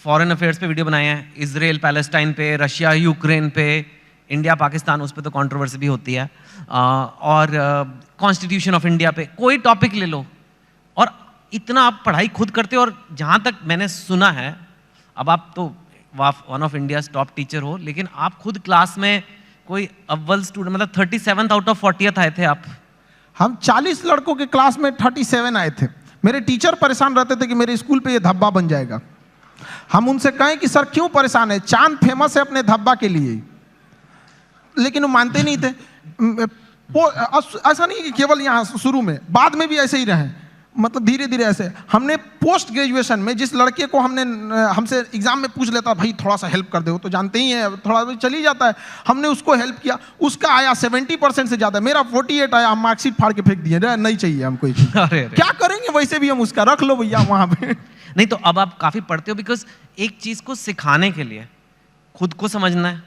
Speaker 2: फॉरेन अफेयर्स पे वीडियो बनाए हैं, इजराइल पैलेस्टाइन पे, रशिया यूक्रेन पे, इंडिया पाकिस्तान, उस पर तो कंट्रोवर्सी भी होती है, और कॉन्स्टिट्यूशन ऑफ इंडिया पे, कोई टॉपिक ले लो, और इतना आप पढ़ाई खुद करते हो। और जहाँ तक मैंने सुना है, अब आप तो one of India's top teacher हो, लेकिन आप खुद क्लास में कोई अव्वल स्टूडेंट, मतलब 37 आउट ऑफ 40 आए थे आप।
Speaker 3: हम 40 लड़कों के क्लास में 37 आए थे। मेरे टीचर परेशान रहते थे कि मेरे स्कूल पे ये धब्बा बन जाएगा। हम उनसे कहें कि सर क्यों परेशान है, चांद फेमस है अपने धब्बा के लिए, लेकिन वो मानते नहीं थे। वो ऐसा नहीं कि केवल यहाँ शुरू में, बाद में भी ऐसे ही रहे, मतलब धीरे धीरे ऐसे। हमने पोस्ट ग्रेजुएशन में जिस लड़के को हमसे एग्जाम में पूछ लेता भाई थोड़ा सा हेल्प कर दो, तो जानते ही हैं थोड़ा चल ही जाता है, हमने उसको हेल्प किया, उसका आया 70% से ज़्यादा, मेरा 48 आया, हम मार्कशीट फाड़ के फेंक दिए, नहीं चाहिए हमको। क्या करेंगे, वैसे भी हम उसका रख लो भैया वहाँ पे।
Speaker 2: नहीं तो अब आप काफ़ी पढ़ते हो, बिकॉज एक चीज़ को सिखाने के लिए खुद को समझना है,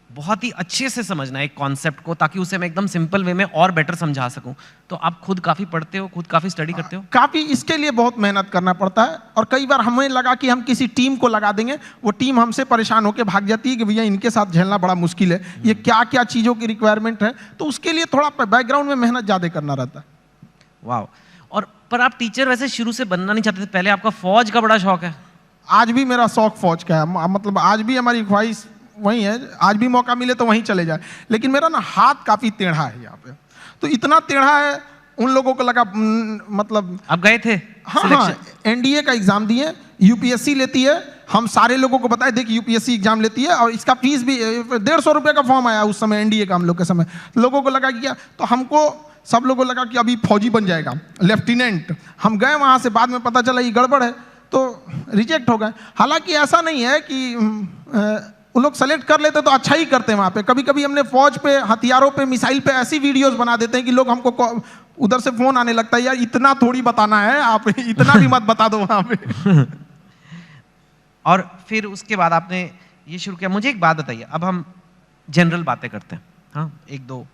Speaker 2: बहुत ही अच्छे से समझना है एक कॉन्सेप्ट को, ताकि उसे मैं एकदम सिंपल वे में और बेटर समझा सकूं। तो आप खुद काफ़ी पढ़ते हो, खुद काफ़ी स्टडी करते हो?
Speaker 3: काफ़ी, इसके लिए बहुत मेहनत करना पड़ता है। और कई बार हमें लगा कि हम किसी टीम को लगा देंगे, वो टीम हमसे परेशान होकर भाग जाती है कि भैया इनके साथ झेलना बड़ा मुश्किल है, ये क्या क्या चीज़ों की रिक्वायरमेंट है, तो उसके लिए थोड़ा बैकग्राउंड में मेहनत ज़्यादा करना रहता है।
Speaker 2: वाह। और पर आप टीचर वैसे शुरू से बनना नहीं चाहते थे, पहले आपका फौज का बड़ा शौक है?
Speaker 3: आज भी मेरा शौक फौज का है, मतलब आज भी हमारी ख्वाहिश वही है, आज भी मौका मिले तो वहीं चले जाए। लेकिन मेरा ना हाथ काफी टेढ़ा है यहाँ पे, तो इतना टेढ़ा है, उन लोगों को लगा मतलब।
Speaker 2: आप गए थे?
Speaker 3: हाँ, एनडीए का एग्जाम दिए, यूपीएससी लेती है, हम सारे लोगों को बताए देखिए यूपीएससी एग्जाम लेती है, और इसका फीस भी 150 रुपये का फॉर्म आया उस समय एनडीए का हम लोग के समय। लोगों को लगा कि क्या, तो हमको सब लोगों को लगा कि अभी फौजी बन जाएगा, लेफ्टिनेंट। हम गए वहाँ से, बाद में पता चला ये गड़बड़ है, तो रिजेक्ट हो गए। हालांकि ऐसा नहीं है कि वो लोग सेलेक्ट कर लेते तो अच्छा ही करते हैं वहाँ पे। कभी कभी हमने फौज पे, हथियारों पे, मिसाइल पे ऐसी वीडियोस बना देते हैं कि लोग हमको उधर से फोन आने लगता है, यार इतना थोड़ी बताना है, आप इतना भी मत बता दो वहाँ पे।
Speaker 2: और फिर उसके बाद आपने ये शुरू किया। मुझे एक बात बताइए, अब हम जनरल बातें करते हैं, हाँ एक दो।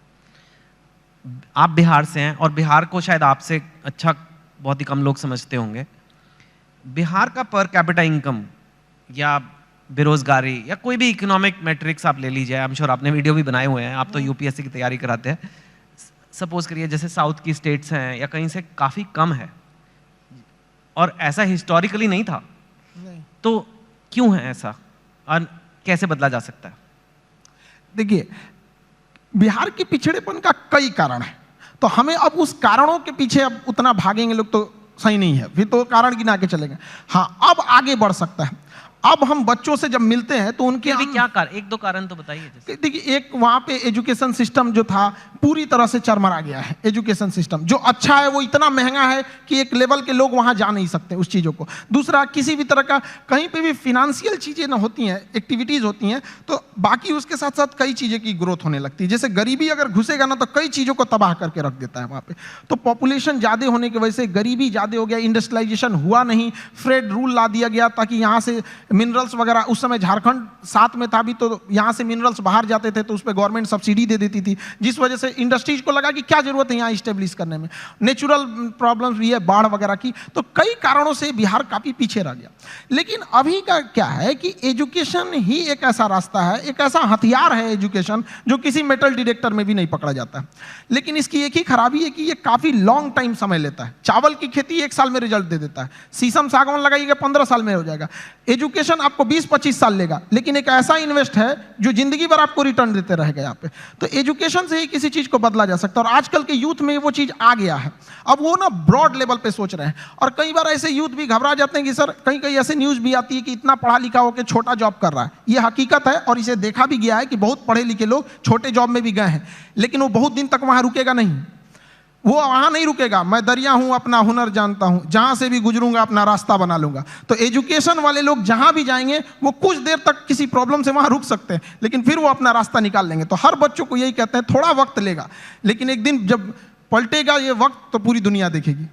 Speaker 2: आप बिहार से हैं और बिहार को शायद आपसे अच्छा बहुत ही कम लोग समझते होंगे। बिहार का पर कैपिटा इनकम या बेरोजगारी या कोई भी इकोनॉमिक मैट्रिक्स आप ले लीजिए, आई एम श्योर आपने वीडियो भी बनाए हुए हैं, आप तो यूपीएससी की तैयारी कराते हैं। सपोज करिए जैसे साउथ की स्टेट्स हैं या कहीं से काफ़ी कम है, और ऐसा हिस्टोरिकली नहीं था, तो क्यों है ऐसा और कैसे बदला जा सकता है?
Speaker 3: देखिए, बिहार के पिछड़ेपन का कई कारण है, तो हमें अब उस कारणों के पीछे अब उतना भागेंगे लोग तो सही नहीं है, फिर तो कारण गिना के चलेंगे। हाँ, अब आगे बढ़ सकता है। अब हम बच्चों से जब मिलते हैं तो उनके
Speaker 2: क्या कारण, एक दो कारण तो बताइए।
Speaker 3: देखिए, एक वहाँ पे एजुकेशन सिस्टम जो था पूरी तरह से चरमरा गया है। एजुकेशन सिस्टम जो अच्छा है वो इतना महंगा है कि एक लेवल के लोग वहाँ जा नहीं सकते उस चीज़ों को। दूसरा, किसी भी तरह का कहीं पे भी फिनेंशियल चीज़ें ना होती हैं, एक्टिविटीज़ होती हैं, तो बाकी उसके साथ साथ कई चीज़ें की ग्रोथ होने लगती है। जैसे गरीबी अगर घुसेगा ना तो कई चीज़ों को तबाह करके रख देता है वहाँ पे। तो पॉपुलेशन ज़्यादा होने की वजह से गरीबी ज़्यादा हो गया, इंडस्ट्रियलाइजेशन हुआ नहीं, फ्रेड रूल ला दिया गया ताकि यहाँ से मिनरल्स वगैरह, उस समय झारखंड साथ में था भी तो यहाँ से मिनरल्स बाहर जाते थे तो उस पर गवर्नमेंट सब्सिडी दे देती थी, जिस वजह से इंडस्ट्रीज को लगा कि क्या जरूरत है यहाँ इस्टेब्लिश करने में। नेचुरल प्रॉब्लम्स भी है, बाढ़ वगैरह की, तो कई कारणों से बिहार काफ़ी पीछे रह गया। लेकिन अभी का क्या है कि एजुकेशन ही एक ऐसा रास्ता है, एक ऐसा हथियार है एजुकेशन, जो किसी मेटल डिटेक्टर में भी नहीं पकड़ा जाता है। लेकिन इसकी एक ही खराबी है कि ये काफ़ी लॉन्ग टाइम समय लेता है। चावल की खेती 1 साल में रिजल्ट दे देता है, शीशम सागवान लगाइएगा 15 साल में हो जाएगा। एजुकेशन आपको 20-25 साल लेगा, लेकिन एक ऐसा इन्वेस्ट है जो जिंदगी भर आपको रिटर्न देते रहेगा यहाँ पे। तो एजुकेशन से ही किसी चीज को बदला जा सकता है, और आजकल के यूथ में वो चीज आ गया है। अब वो ना ब्रॉड लेवल पे सोच रहे हैं, और कई बार ऐसे यूथ भी घबरा जाते हैं कि सर, कहीं कहीं ऐसे न्यूज भी आती है कि इतना पढ़ा लिखा होकर छोटा जॉब कर रहा है। ये हकीकत है और इसे देखा भी गया है कि बहुत पढ़े लिखे लोग छोटे जॉब में भी गए हैं, लेकिन वो बहुत दिन तक वहां रुकेगा नहीं, वो वहां नहीं रुकेगा। मैं दरिया हूं, अपना हुनर जानता हूं, जहां से भी गुजरूंगा अपना रास्ता बना लूंगा। तो एजुकेशन वाले लोग जहां भी जाएंगे वो कुछ देर तक किसी प्रॉब्लम से वहां रुक सकते हैं, लेकिन फिर वो अपना रास्ता निकाल लेंगे। तो हर बच्चों को यही कहते हैं, थोड़ा वक्त लेगा, लेकिन एक दिन जब पलटेगा ये वक्त तो पूरी दुनिया देखेगी।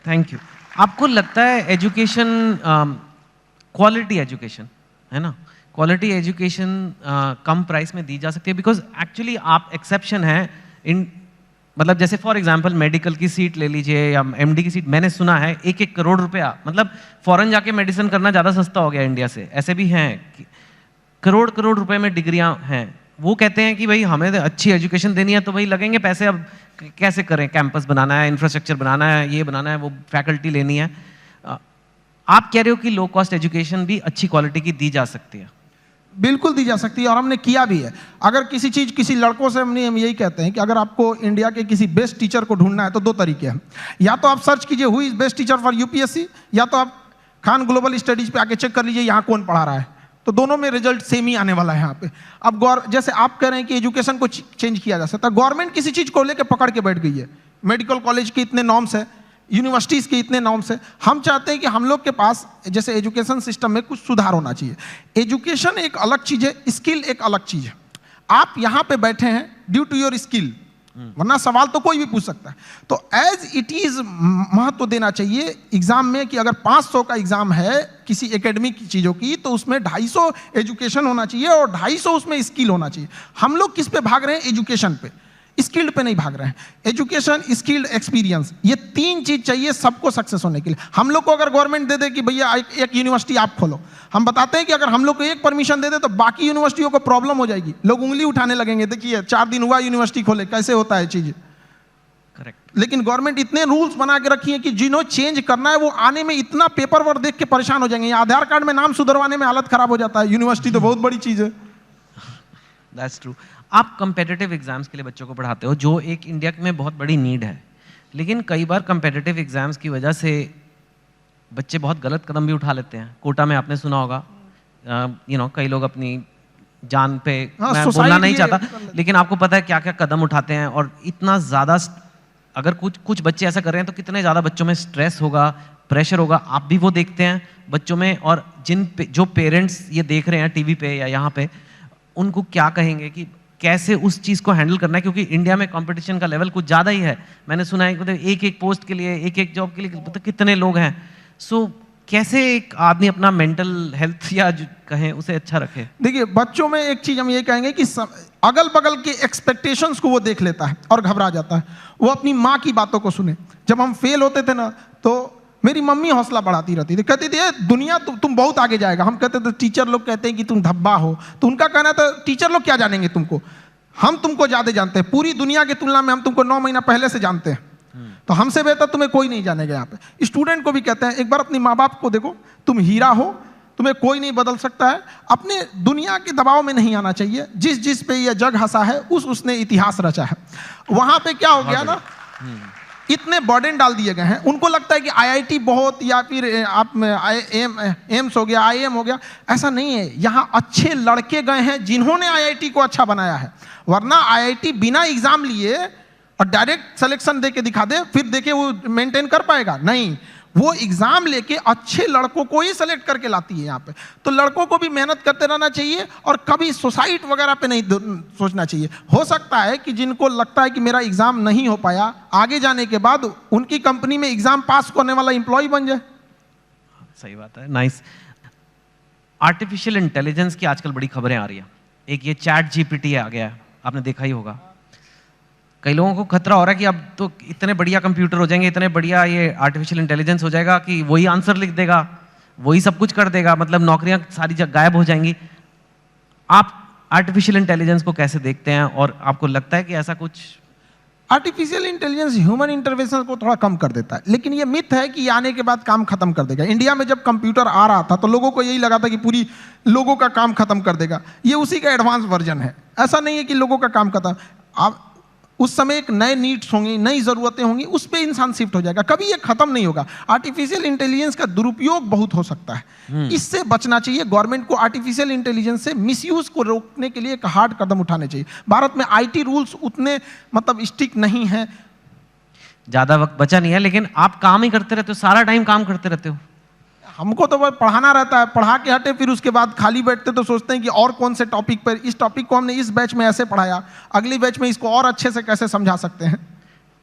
Speaker 2: Thank you. आपको लगता है एजुकेशन, क्वालिटी एजुकेशन है ना, क्वालिटी एजुकेशन कम प्राइस में दी जा सकती है? बिकॉज एक्चुअली आप एक्सेप्शन है इन, मतलब जैसे फॉर एग्जांपल मेडिकल की सीट ले लीजिए या एमडी की सीट, मैंने सुना है 1-1 करोड़ रुपया, मतलब फॉरेन जाके मेडिसिन करना ज़्यादा सस्ता हो गया इंडिया से। ऐसे भी हैं करोड़ रुपए में डिग्रियां हैं। वो कहते हैं कि भाई हमें अच्छी एजुकेशन देनी है तो भाई लगेंगे पैसे, अब कैसे करें, कैंपस बनाना है, इंफ्रास्ट्रक्चर बनाना है, ये बनाना है, वो फैकल्टी लेनी है। आप कह रहे हो कि लो कॉस्ट एजुकेशन भी अच्छी क्वालिटी की दी जा सकती है?
Speaker 3: बिल्कुल दी जा सकती है, और हमने किया भी है। अगर किसी चीज़, किसी लड़कों से हम यही कहते हैं कि अगर आपको इंडिया के किसी बेस्ट टीचर को ढूंढना है तो 2 तरीके हैं। या तो आप सर्च कीजिए who is best teacher for UPSC, या तो आप खान ग्लोबल स्टडीज पे आके चेक कर लीजिए यहाँ कौन पढ़ा रहा है, तो दोनों में रिजल्ट सेम ही आने वाला है यहाँ पे। अब जैसे आप कह रहे हैं कि एजुकेशन को चेंज किया जा सकता है, गवर्नमेंट किसी चीज़ को लेकर पकड़ के बैठ गई है। मेडिकल कॉलेज के इतने नॉर्म्स है, यूनिवर्सिटीज़ के इतने नॉर्म्स है। हम चाहते हैं कि हम लोग के पास जैसे एजुकेशन सिस्टम में कुछ सुधार होना चाहिए। एजुकेशन एक अलग चीज़ है, स्किल एक अलग चीज़ है। आप यहाँ पे बैठे हैं ड्यू टू योर स्किल, वरना सवाल तो कोई भी पूछ सकता है। तो एज इट इज़ महत्व देना चाहिए एग्जाम में कि अगर 500 का एग्जाम है किसी एकेडमिक चीज़ों की, तो उसमें 250 एजुकेशन होना चाहिए और 250 उसमें स्किल होना चाहिए। हम लोग किस पे भाग रहे हैं? एजुकेशन पे, स्किल्ड पे नहीं भाग रहे हैं। एजुकेशन, स्किल्ड, एक्सपीरियंस, ये 3 चीज चाहिए सबको सक्सेस होने के लिए। हम लोग को अगर गवर्नमेंट दे दे कि भैया एक यूनिवर्सिटी आप खोलो, हम बताते हैं कि अगर हम लोग को एक परमिशन दे दे तो बाकी यूनिवर्सिटियों को प्रॉब्लम हो जाएगी, लोग उंगली उठाने लगेंगे, देखिए 4 दिन हुआ यूनिवर्सिटी खोले, कैसे होता है चीज।
Speaker 2: करेक्ट।
Speaker 3: लेकिन गवर्नमेंट इतने रूल्स बना के रखी है कि जिन्हों चेंज करना है वो आने में इतना पेपर वर्क देख के परेशान हो जाएंगे। आधार कार्ड में नाम सुधरवाने में हालत खराब हो जाता है, यूनिवर्सिटी तो बहुत बड़ी चीज है।
Speaker 2: That's true. आप कंपेटिटिव एग्जाम्स के लिए बच्चों को पढ़ाते हो, जो एक इंडिया में बहुत बड़ी नीड है, लेकिन कई बार कंपेटिटिव एग्जाम्स की वजह से बच्चे बहुत गलत कदम भी उठा लेते हैं। कोटा में आपने सुना होगा, कई लोग अपनी जान पे, मैं बोलना नहीं चाहता, लेकिन आपको पता है क्या क्या कदम उठाते हैं। और इतना ज़्यादा, अगर कुछ बच्चे ऐसा कर रहे हैं तो कितने ज़्यादा बच्चों में स्ट्रेस होगा, प्रेशर होगा, आप भी वो देखते हैं बच्चों में, और जो पेरेंट्स ये देख रहे हैं टीवी पे या यहाँ पे, उनको क्या कहेंगे कि कैसे उस चीज़ को हैंडल करना है? क्योंकि इंडिया में कंपटीशन का लेवल कुछ ज़्यादा ही है। मैंने सुना है मतलब एक पोस्ट के लिए, एक जॉब के लिए मतलब कितने लोग हैं। सो कैसे एक आदमी अपना मेंटल हेल्थ या कहें उसे अच्छा रखे?
Speaker 3: देखिए, बच्चों में एक चीज हम ये कहेंगे कि अगल बगल के एक्सपेक्टेशंस को वो देख लेता है और घबरा जाता है। वो अपनी माँ की बातों को सुने। जब हम फेल होते थे ना, तो मेरी मम्मी हौसला बढ़ाती रहती थी, कहती थी दुनिया तुम बहुत आगे जाएगा। हम कहते थे टीचर लोग कहते हैं कि तुम धब्बा हो, तो उनका कहना था टीचर लोग क्या जानेंगे तुमको, हम तुमको ज्यादा जानते हैं, पूरी दुनिया की तुलना में हम तुमको 9 महीना पहले से जानते हैं, तो हमसे बेहतर तुम्हें कोई नहीं जानेगा। यहाँ पे स्टूडेंट को भी कहते हैं एक बार अपने माँ बाप को देखो, तुम हीरा हो, तुम्हें कोई नहीं बदल सकता है। अपने दुनिया के दबाव में नहीं आना चाहिए। जिस पे यह जग हंसा है उसने इतिहास रचा है। वहां पे क्या हो गया ना, इतने बर्डन डाल दिए गए हैं। उनको लगता है कि आईआईटी बहुत, या फिर आप एम्स हो गया, आईएम हो गया। ऐसा नहीं है। यहाँ अच्छे लड़के गए हैं जिन्होंने आईआईटी को अच्छा बनाया है। वरना आईआईटी बिना एग्जाम लिए और डायरेक्ट सिलेक्शन दे के दिखा दे, फिर देखे वो मेंटेन कर पाएगा? नहीं, वो एग्जाम लेके अच्छे लड़कों को ही सेलेक्ट करके लाती है यहाँ पे। तो लड़कों को भी मेहनत करते रहना चाहिए और कभी सुसाइड वगैरह पे नहीं सोचना चाहिए। हो सकता है कि जिनको लगता है कि मेरा एग्जाम नहीं हो पाया, आगे जाने के बाद उनकी कंपनी में एग्जाम पास करने वाला एम्प्लॉय बन जाए।
Speaker 2: सही बात है, नाइस। आर्टिफिशियल इंटेलिजेंस की आजकल बड़ी खबरें आ रही है। एक ये चैट जीपीटी आ गया है, आपने देखा ही होगा। कई लोगों को खतरा हो रहा है कि अब तो इतने बढ़िया कंप्यूटर हो जाएंगे, इतने बढ़िया ये आर्टिफिशियल इंटेलिजेंस हो जाएगा कि वही आंसर लिख देगा, वही सब कुछ कर देगा, मतलब नौकरियां सारी गायब हो जाएंगी। आप आर्टिफिशियल इंटेलिजेंस को कैसे देखते हैं, और आपको लगता है कि ऐसा कुछ?
Speaker 3: आर्टिफिशियल इंटेलिजेंस ह्यूमन इंटरवेंशन को थोड़ा कम कर देता है, लेकिन ये मिथ है कि आने के बाद काम खत्म कर देगा। इंडिया में जब कंप्यूटर आ रहा था तो लोगों को यही लगा था कि पूरी लोगों का काम खत्म कर देगा। ये उसी का एडवांस वर्जन है। ऐसा नहीं है कि लोगों का काम खत्म। आप उस समय एक नए नीड्स होंगी, नई ज़रूरतें होंगी, उस पर इंसान शिफ्ट हो जाएगा। कभी ये खत्म नहीं होगा। आर्टिफिशियल इंटेलिजेंस का दुरुपयोग बहुत हो सकता है, इससे बचना चाहिए। गवर्नमेंट को आर्टिफिशियल इंटेलिजेंस से मिसयूज को रोकने के लिए एक हार्ड कदम उठाने चाहिए। भारत में आईटी रूल्स उतने मतलब स्ट्रिक्ट नहीं है।
Speaker 2: ज़्यादा वक्त बचा नहीं है, लेकिन आप काम ही करते रहते हो, सारा टाइम काम करते रहते हो।
Speaker 3: हमको तो बस पढ़ाना रहता है, पढ़ा के हटे, फिर उसके बाद खाली बैठते तो सोचते हैं कि और कौन से टॉपिक पर, इस टॉपिक को हमने इस बैच में ऐसे पढ़ाया, अगली बैच में इसको और अच्छे से कैसे समझा सकते हैं।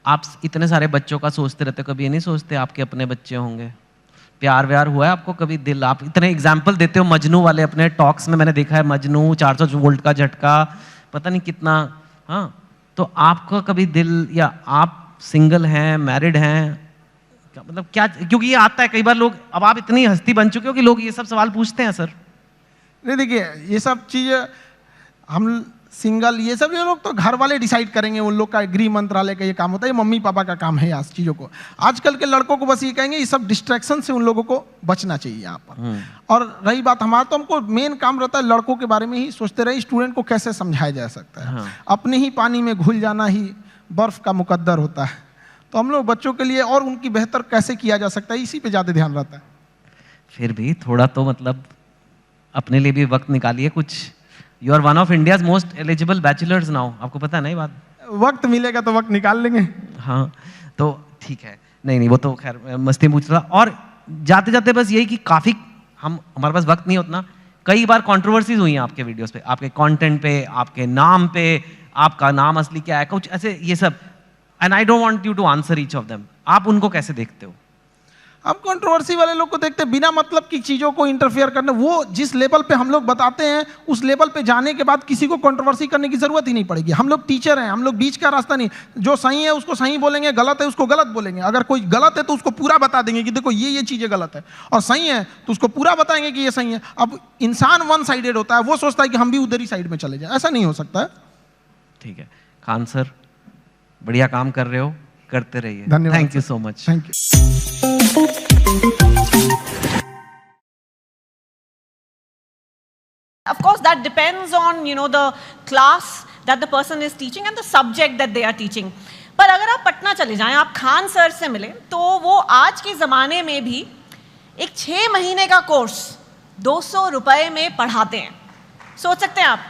Speaker 2: आप इतने सारे बच्चों का सोचते रहते हो, कभी ये नहीं सोचते आपके अपने बच्चे होंगे? प्यार व्यार हुआ है आपको कभी? दिल, आप इतने एग्जाम्पल देते हो मजनू वाले अपने टॉक्स में, मैंने देखा है मजनू, 400 वोल्ट का झटका, पता नहीं कितना। हाँ, तो आपका कभी दिल, या आप सिंगल हैं, मैरिड हैं, मतलब क्या? क्योंकि ये आता है कई बार लोग, अब आप इतनी हस्ती बन चुके हो कि लोग ये सब सवाल पूछते हैं। सर
Speaker 3: नहीं, देखिए ये सब चीज़ें हम सिंगल, ये सब ये लोग तो घर वाले डिसाइड करेंगे। उन लोग का गृह मंत्रालय का ये काम होता है, ये मम्मी पापा का काम है इस चीज़ों को। आजकल के लड़कों को बस ये कहेंगे, ये सब डिस्ट्रैक्शन से उन लोगों को बचना चाहिए यहाँ पर। और रही बात हमारा, तो हमको मेन काम रहता है लड़कों के बारे में ही सोचते रहे, स्टूडेंट को कैसे समझाया जा सकता है। अपने ही पानी में घुल जाना ही बर्फ का मुकद्दर होता है। तो हम लोग बच्चों के लिए और उनकी बेहतर कैसे किया जा सकता है, इसी पे ज़्यादा ध्यान रहता है।
Speaker 2: फिर भी थोड़ा तो मतलब अपने लिए भी वक्त निकालिए कुछ। You are one of India's most eligible bachelors now, आपको पता है ना ये बात?
Speaker 3: वक्त मिलेगा तो वक्त निकाल लेंगे।
Speaker 2: हाँ, तो ठीक है। नहीं, वो तो खैर मस्ती पूछ रहा। और जाते जाते बस यही कि काफ़ी हमारे पास वक्त नहीं उतना। कई बार कंट्रोवर्सीज हुई हैं आपके वीडियोस पे, आपके कंटेंट पे, आपके नाम पे, आपका नाम असली क्या है, कुछ ऐसे ये सब। And I don't want you to answer each of them. आप उनको कैसे देखते हो?
Speaker 3: हम कंट्रोवर्सी वाले लोग को देखते हैं, बिना मतलब की चीज़ों को इंटरफेयर करने। वो जिस लेवल पे हम लोग बताते हैं, उस लेवल पे जाने के बाद किसी को कंट्रोवर्सी करने की जरूरत ही नहीं पड़ेगी। हम लोग टीचर हैं, हम लोग बीच का रास्ता नहीं। जो सही है उसको सही बोलेंगे, गलत है उसको गलत बोलेंगे। अगर कोई गलत है तो उसको पूरा बता देंगे कि देखो ये चीज़ें गलत है, और सही है तो उसको पूरा बताएंगे कि ये सही है। अब इंसान वन साइडेड होता है, वो सोचता है कि हम भी उधर ही साइड में चले जाए। ऐसा नहीं हो सकता है।
Speaker 2: ठीक है खान सर, बढ़िया काम कर रहे हो, करते रहिए।
Speaker 3: धन्यवाद।
Speaker 2: Thank you so much.
Speaker 3: Thank you.
Speaker 1: Of course, that depends on the class that the person is teaching and the subject that they are teaching. पर अगर आप पटना चले जाएं, आप खान सर से मिलें, तो वो आज के ज़माने में भी एक 6 महीने का कोर्स 200 रुपए में पढ़ाते हैं। सोच सकते हैं आप।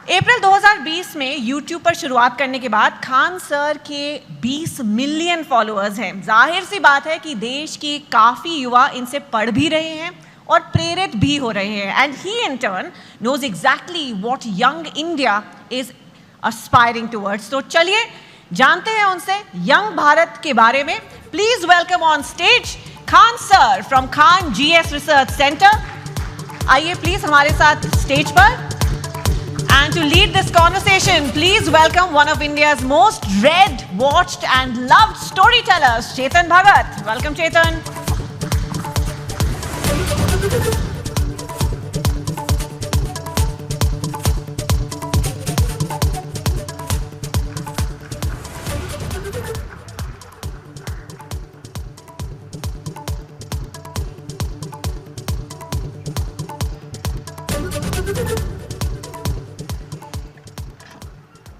Speaker 1: अप्रैल 2020 में YouTube पर शुरुआत करने के बाद खान सर के 20 मिलियन फॉलोअर्स हैं। जाहिर सी बात है कि देश के काफ़ी युवा इनसे पढ़ भी रहे हैं और प्रेरित भी हो रहे हैं। And he in turn knows exactly what young India is aspiring towards. तो चलिए जानते हैं उनसे यंग भारत के बारे में। Please welcome on stage Khan sir from Khan GS research centre. आइए प्लीज हमारे साथ स्टेज पर। And to lead this conversation, please welcome one of India's most read, watched and loved storytellers, Chetan Bhagat. Welcome, Chetan.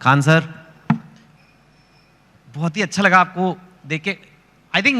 Speaker 2: Khan sir, बहुत ही अच्छा लगा आपको देख के। I think